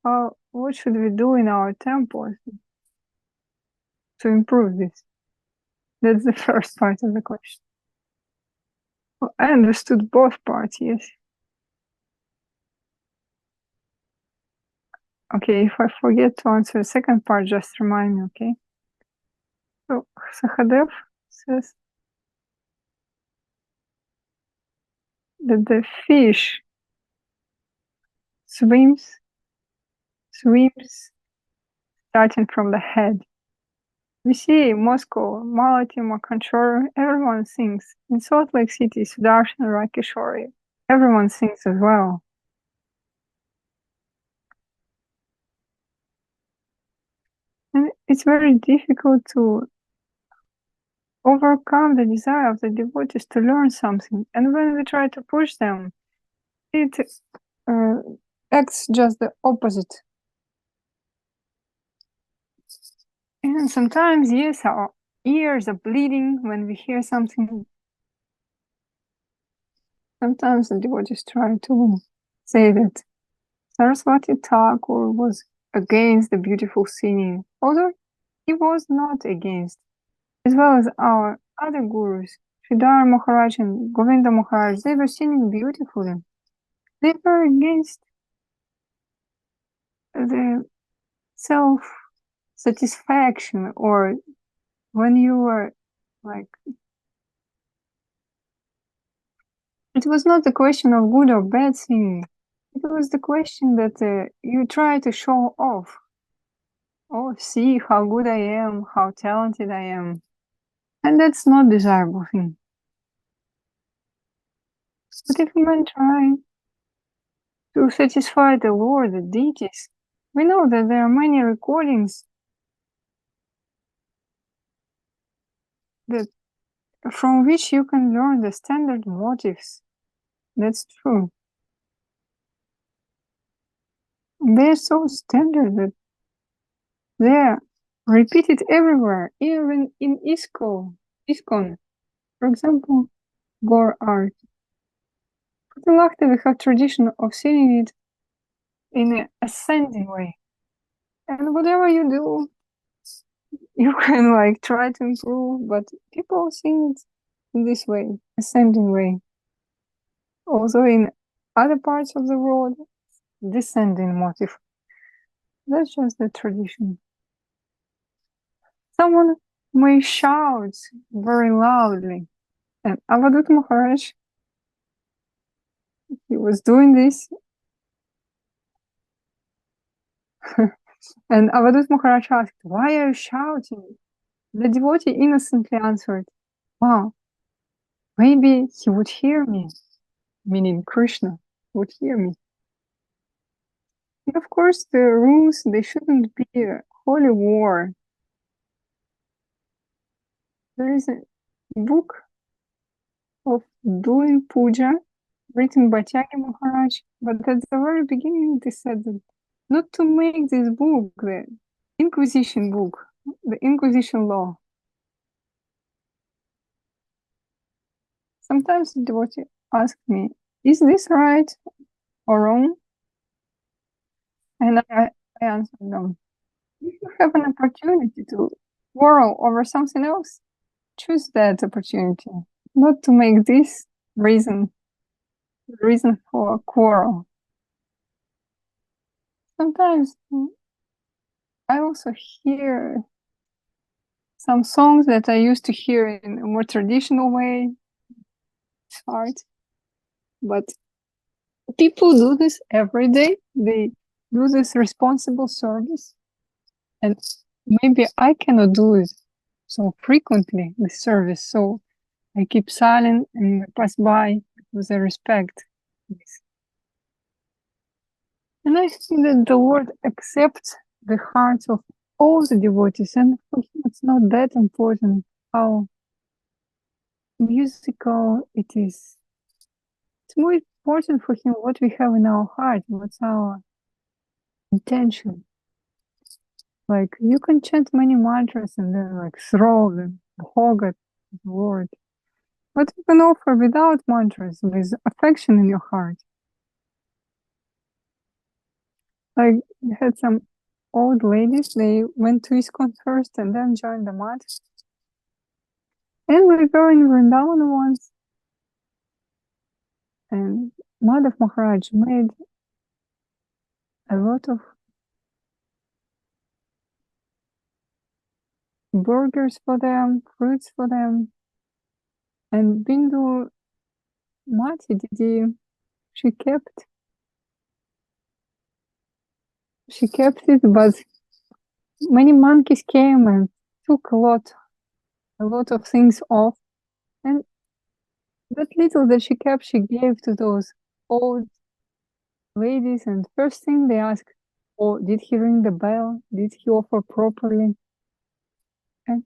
Speaker 1: What should we do in our temples to improve this? That's the first part of the question. Well, I understood both parts, yes. Okay, if I forget to answer the second part, just remind me, okay? So Sahadev says that the fish swims starting from the head. We see Moscow, Malati, Makanchor, everyone sings. In Salt Lake City, Sudarshan, Rakeshwari, everyone sings as well. And it's very difficult to overcome the desire of the devotees to learn something. And when we try to push them, it acts just the opposite. And sometimes, yes, our ears are bleeding when we hear something. Sometimes the devotees try to say that Saraswati Thakur was against the beautiful singing, although he was not against, as well as our other gurus, Sridhar Maharaj and Govinda Maharaj, they were singing beautifully. They were against the self-satisfaction, or when you were like, it was not the question of good or bad singing. It was the question that you try to show off. Oh, see how good I am, how talented I am. And that's not desirable thing. But if we man try to satisfy the Lord, the deities, we know that there are many recordings that from which you can learn the standard motifs. That's true. They're so standard that they're repeated everywhere, even in ISKCON. For example, Gore art. In Lahta, we have tradition of singing it in an ascending way. And whatever you do, you can like try to improve, but people sing it in this way, ascending way. Also in other parts of the world, descending motif. That's just the tradition. Someone may shout very loudly. And Avadut Maharaj, he was doing this. And Avadut Maharaj asked, "Why are you shouting?" The devotee innocently answered, "Wow, maybe he would hear me," meaning Krishna would hear me. And of course, the rules, they shouldn't be a holy war. There is a book of doing puja written by Tyagi Maharaj, but at the very beginning they said that not to make this book the Inquisition book, the Inquisition law. Sometimes the devotee asks me, "Is this right or wrong?" And I answer them, if you have an opportunity to quarrel over something else, choose that opportunity, not to make this reason for a quarrel. Sometimes I also hear some songs that I used to hear in a more traditional way. It's hard, but people do this every day. They do this responsible service, and maybe I cannot do it so frequently, this service. So I keep silent and pass by with a respect. And I think that the Lord accepts the hearts of all the devotees, and for him it's not that important how musical it is. It's more important for him what we have in our heart, what's our intention. Like you can chant many mantras and then like throw them, hog at the Lord. But you can offer without mantras, with affection in your heart. Like you had some old ladies, they went to ISKCON first and then joined the mat. And we were in Vrindavan once, and Madhav Maharaj made a lot of burgers for them, fruits for them. And Bindu Mati Didi, she kept it, but many monkeys came and took a lot of things off. And that little that she kept, she gave to those old ladies. And first thing they asked, oh, did he ring the bell? Did he offer properly? And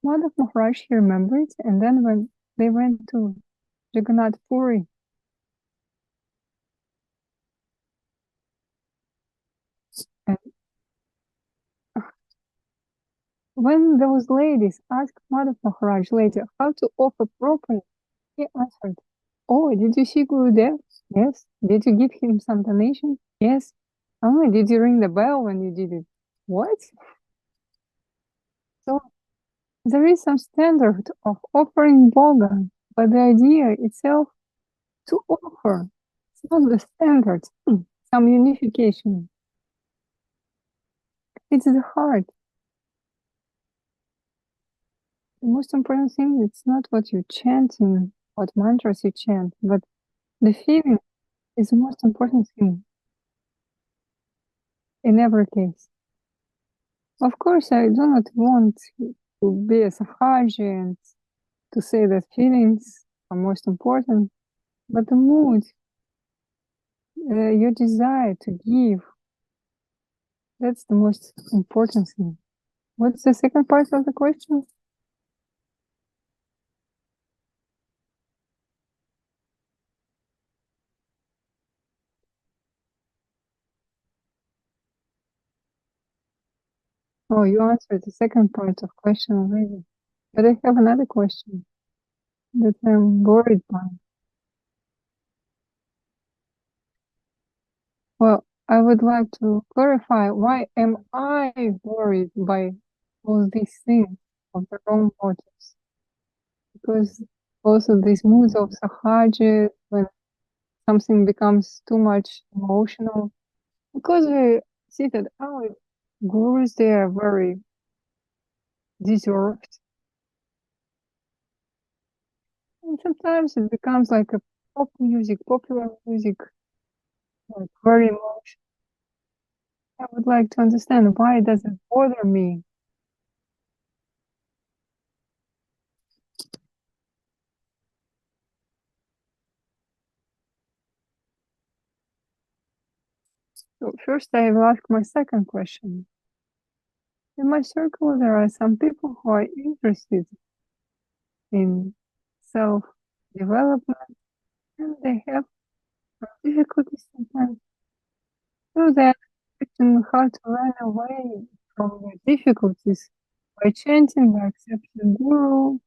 Speaker 1: Madhav Maharaj, he remembered. And then when they went to Jagannath Puri, and when those ladies asked Madhav Maharaj later how to offer properly, he answered, oh, did you see Gurudev? Yes. Did you give him some donation? Yes. Oh, did you ring the bell when you did it? What? So there is some standard of offering bhoga, but the idea itself to offer, it's not the standard, some unification. It's the heart. The most important thing, it's not what you chant in, what mantras you chant, but the feeling is the most important thing in every case. Of course, I do not want to be a sahaji and to say that feelings are most important, but the mood, your desire to give, that's the most important thing. What's the second part of the question? Oh, you answered the second part of question already. But I have another question that I'm worried by. Well, I would like to clarify, why am I worried by all these things of the wrong motives? Because also these moods of sahaja, when something becomes too much emotional, because we see that our gurus, they are very deserved. And sometimes it becomes like a popular music, like very emotional. I would like to understand why does it bother me. So first I will ask my second question. In my circle, there are some people who are interested in self-development, and they have difficulties sometimes. So they're expecting how to run away from the difficulties by chanting, by accepting guru.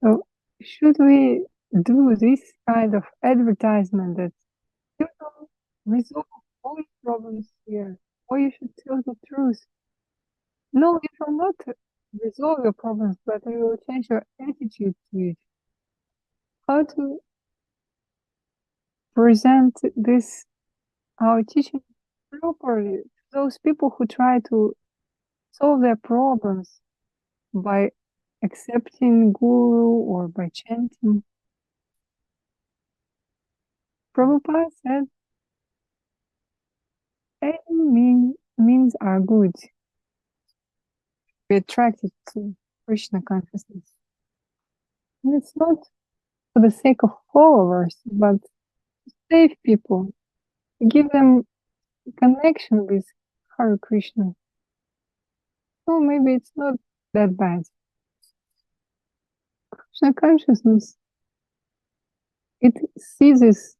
Speaker 1: So should we do this kind of advertisement that you know, resolve all your problems here, or you should tell the truth? No, you will not resolve your problems, but you will change your attitude to it. How to present this, our teaching properly to those people who try to solve their problems by accepting guru or by chanting. Prabhupada said, any means are good. Be attracted to Krishna consciousness. And it's not for the sake of followers, but to save people, to give them connection with Hare Krishna. So maybe it's not that bad. Krishna consciousness, it seizes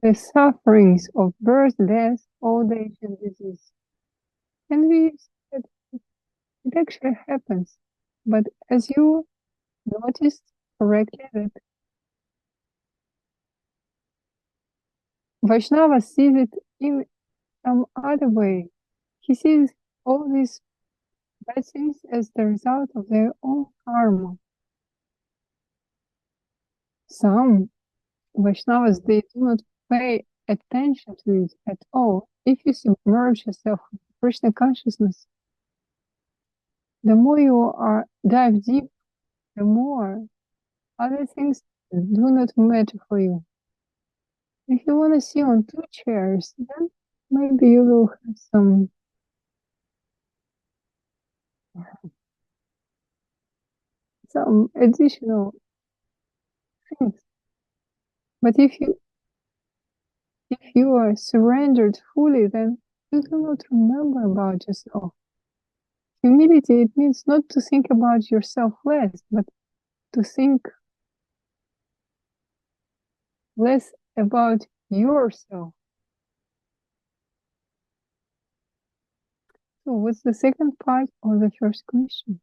Speaker 1: the sufferings of birth, death, old age, and disease. And we said it actually happens. But as you noticed correctly, that Vaishnava sees it in some other way. He sees all these bad things as the result of their own karma. Some Vaishnavas, they do not pay attention to it at all. If you submerge yourself in Krishna consciousness, the more you are dive deep, the more other things do not matter for you. If you want to sit on two chairs, then maybe you will have some additional things. But if you are surrendered fully, then you do not remember about yourself. Humility, it means not to think about yourself less, but to think less about yourself. So what's the second part of the first question?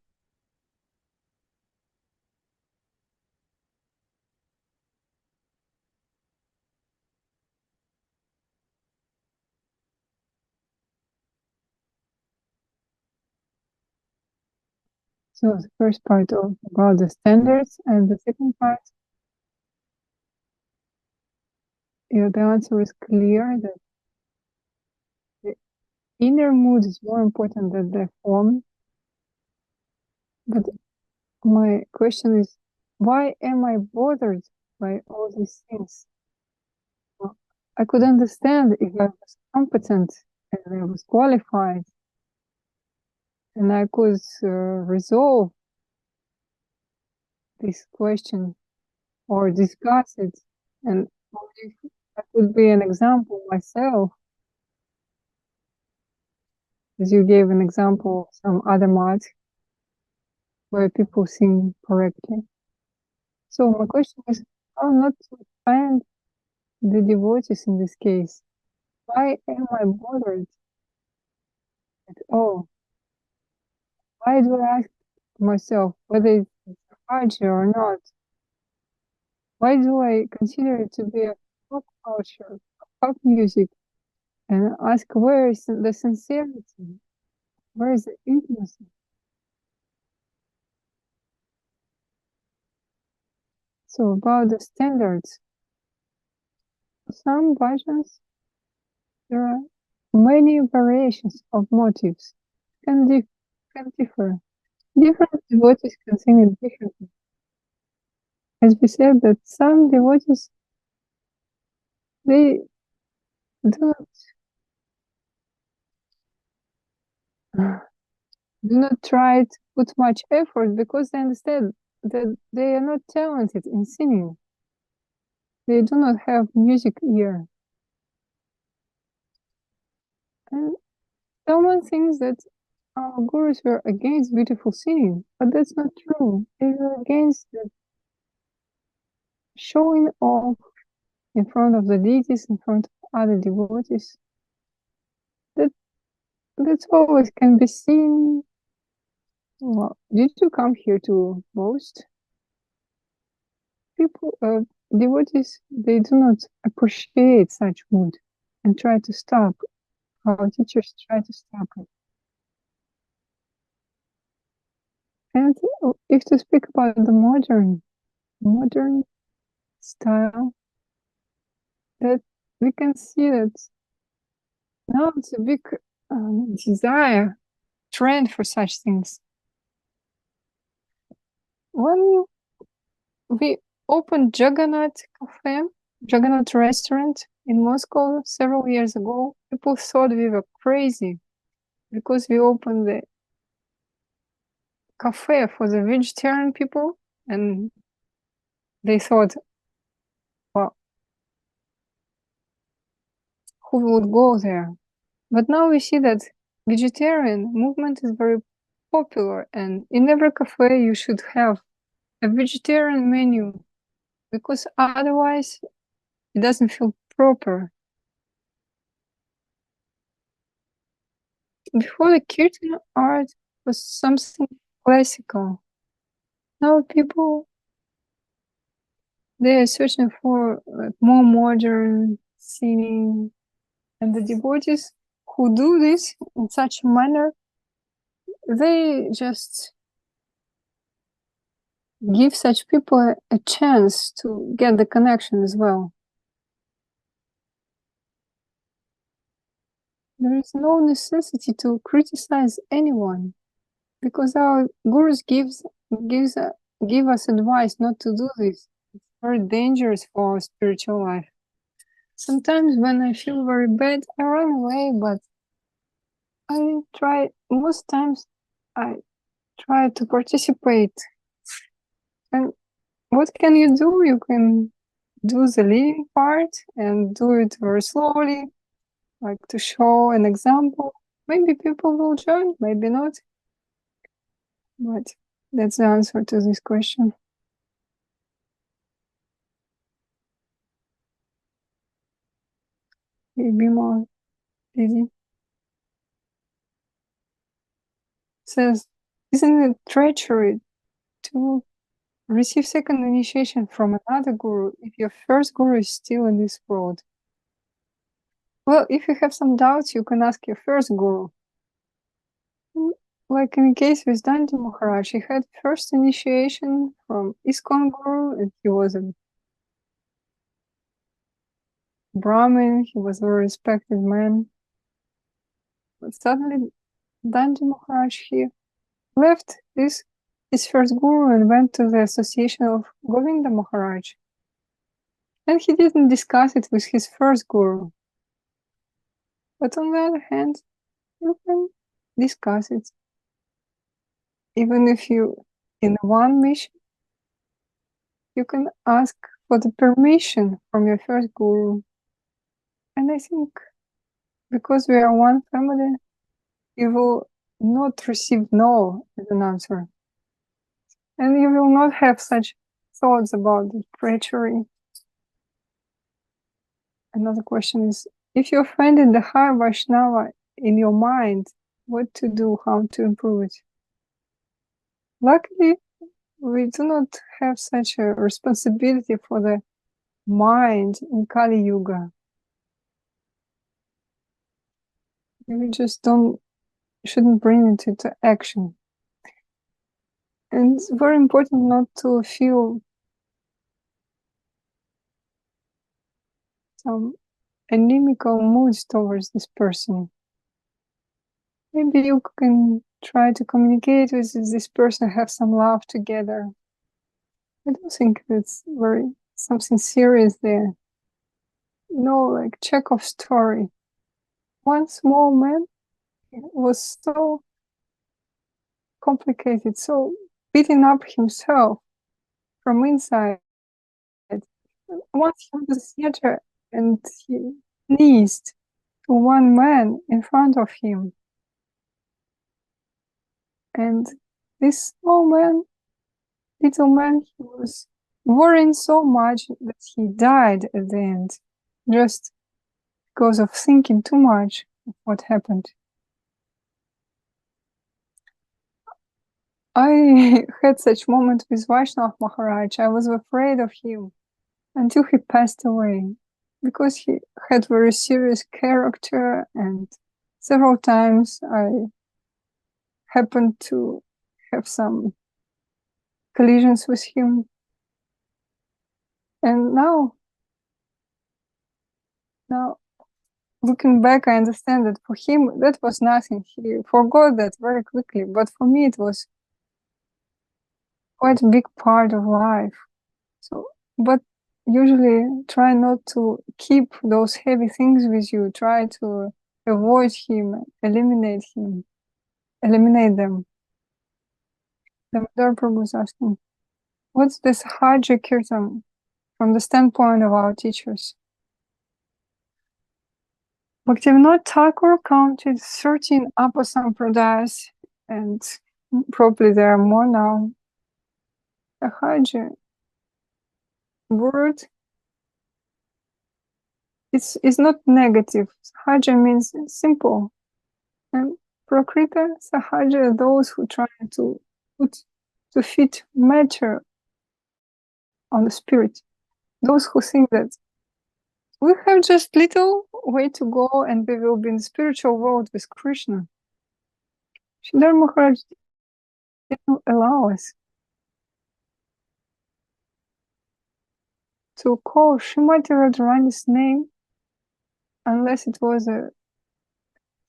Speaker 1: So the first part about the standards, and the second part, yeah, the answer is clear that the inner mood is more important than the form. But my question is, why am I bothered by all these things? Well, I could understand if I was competent and I was qualified and I could resolve this question or discuss it, and if I could be an example myself, as you gave an example of some other mats where people sing correctly. So my question is, how not to offend the devotees in this case? Why am I bothered at all? Why do I ask myself whether it's Raja or not? Why do I consider it to be a pop culture, pop music, and ask where is the sincerity? Where is the intimacy? So about the standards, some bhajans, there are many variations of motives, can differ. Different devotees can sing it differently. As we said, that some devotees, they do not try to put much effort because they understand that they are not talented in singing. They do not have music ear. And someone thinks that our gurus were against beautiful singing, but that's not true. They were against the showing off in front of the deities, in front of other devotees. That's always can be seen. Well, did you come here to boast? People, devotees, they do not appreciate such mood and try to stop. Our teachers try to stop it. And if to speak about the modern style, that we can see that now it's a big desire, trend for such things. When we opened Jagannath Cafe, Jagannath restaurant in Moscow several years ago, people thought we were crazy because we opened the cafe for the vegetarian people, and they thought, well, who would go there? But now we see that vegetarian movement is very popular, and in every cafe you should have a vegetarian menu, because otherwise it doesn't feel proper. Before, the Kirtan art was something classical. Now people, they are searching for more modern singing, and the devotees who do this in such a manner, they just give such people a chance to get the connection as well. There is no necessity to criticize anyone, because our gurus give us advice not to do this. It's very dangerous for our spiritual life. Sometimes when I feel very bad, I run away, but most times I try to participate. And what can you do? You can do the living part and do it very slowly, like to show an example. Maybe people will join, maybe not. But that's the answer to this question. Maybe more easy. Says, isn't it treachery to receive second initiation from another guru if your first guru is still in this world? Well, if you have some doubts, you can ask your first guru. Like in the case with Dandi Maharaj, he had first initiation from ISKCON guru, and he was a Brahmin, he was a very respected man. But suddenly Dandi Maharaj, he left his first guru and went to the association of Govinda Maharaj. And he didn't discuss it with his first guru. But on the other hand, you can discuss it. Even if you, in one mission, you can ask for the permission from your first guru. And I think because we are one family, you will not receive no as an answer. And you will not have such thoughts about the treachery. Another question is, if you offended the higher Vaishnava in your mind, what to do, how to improve it? Luckily, we do not have such a responsibility for the mind in Kali Yuga. We just shouldn't bring it into action. And it's very important not to feel some inimical moods towards this person. Maybe you can try to communicate with this person, have some love together. I don't think it's very something serious there. No, like Chekhov's story. One small man was so complicated, so beating up himself from inside. Once he was a theater and he sneezed to one man in front of him. And this small man, little man, he was worrying so much that he died at the end, just because of thinking too much of what happened. I had such moment with Vaishnava Maharaj. I was afraid of him until he passed away, because he had very serious character, and several times I happened to have some collisions with him. And now looking back, I understand that for him, that was nothing. He forgot that very quickly. But for me, it was quite a big part of life. So, but usually try not to keep those heavy things with you. Try to avoid him, eliminate them. The Prabhu is asking, what's this Haja Kirtan from the standpoint of our teachers? Bhaktivinoda Thakur counted 13 apasampradayas, and probably there are more now. The Haja word is not negative. Haja means simple. And Prakrita, Sahaja, those who try to fit matter on the spirit. Those who think that we have just little way to go and we will be in the spiritual world with Krishna. Sridhar Maharaj didn't allow us to call Srimati Radharani's name unless it was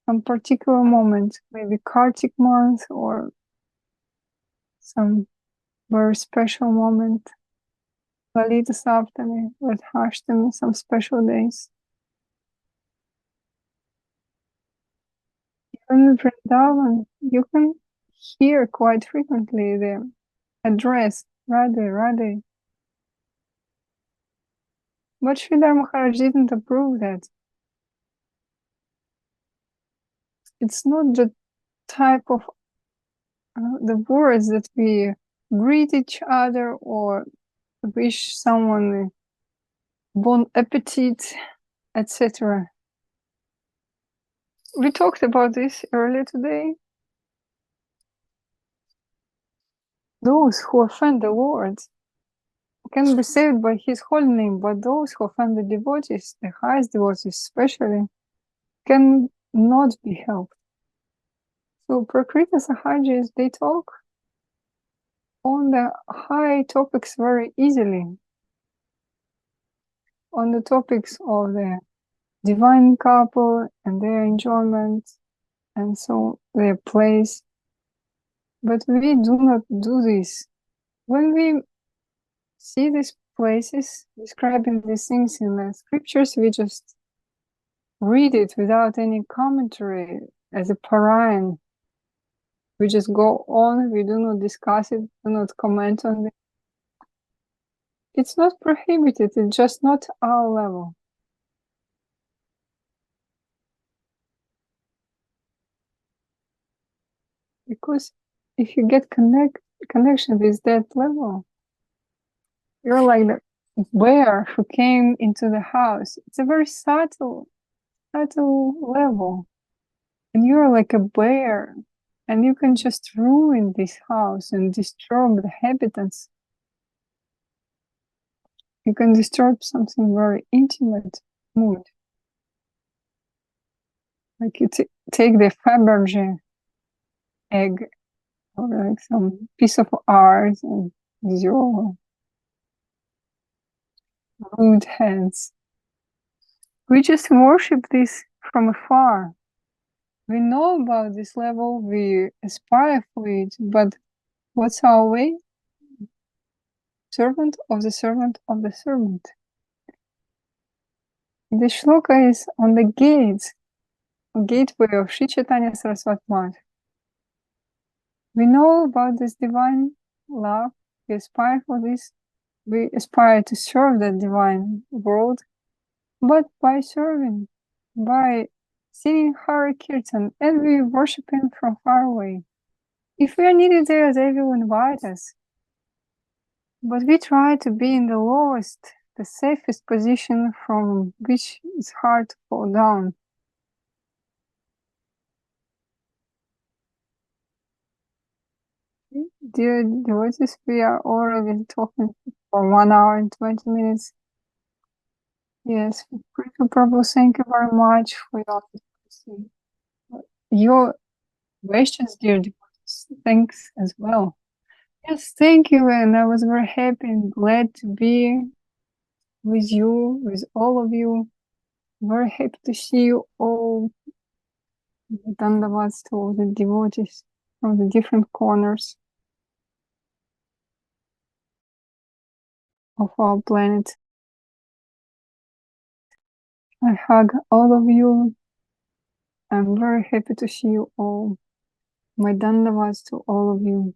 Speaker 1: some particular moment, maybe Kartik month or some very special moment. Lalita Saptami, Radhashtami, some special days. Even in Vrindavan, you can hear quite frequently the address, Radhe, Radhe. But Sridhar Maharaj didn't approve that. It's not the type of the words that we greet each other or wish someone bon appetit, etc. We talked about this earlier today. Those who offend the Lord can be saved by His holy name, but those who offend the devotees, the highest devotees especially, can not be helped. So Prakriti Sahajas, they talk on the high topics very easily, on the topics of the divine couple and their enjoyment and so their place. But we do not do this. When we see these places describing these things in the scriptures, we just read it without any commentary as a Parayan. We just go on, we do not discuss it, do not comment on it. It's not prohibited, it's just not our level. Because if you get connection with that level, you're like the bear who came into the house. It's a very subtle level. And you're like a bear, and you can just ruin this house and disturb the inhabitants. You can disturb something very intimate mood. Like you take the Fabergé egg or like some piece of art and with your rude hands. We just worship this from afar. We know about this level, we aspire for it, but what's our way? Servant of the servant of the servant. The shloka is on the gateway of Sri Chaitanya Saraswati Math. We know about this divine love, we aspire for this, we aspire to serve the divine world, but by serving, by singing Hare Kirtan, and we worship Him from far away. If we are needed there, they will invite us. But we try to be in the lowest, the safest position from which it's hard to fall down. Dear devotees, we are already talking for 1 hour and 20 minutes. Yes, Prithu Prabhu, thank you very much for your questions, dear devotees. Thanks as well. Yes, thank you, and I was very happy and glad to be with you, with all of you. Very happy to see you all. Dandavats to all the devotees from the different corners of our planet. I hug all of you. I'm very happy to see you all. My dandavats to all of you.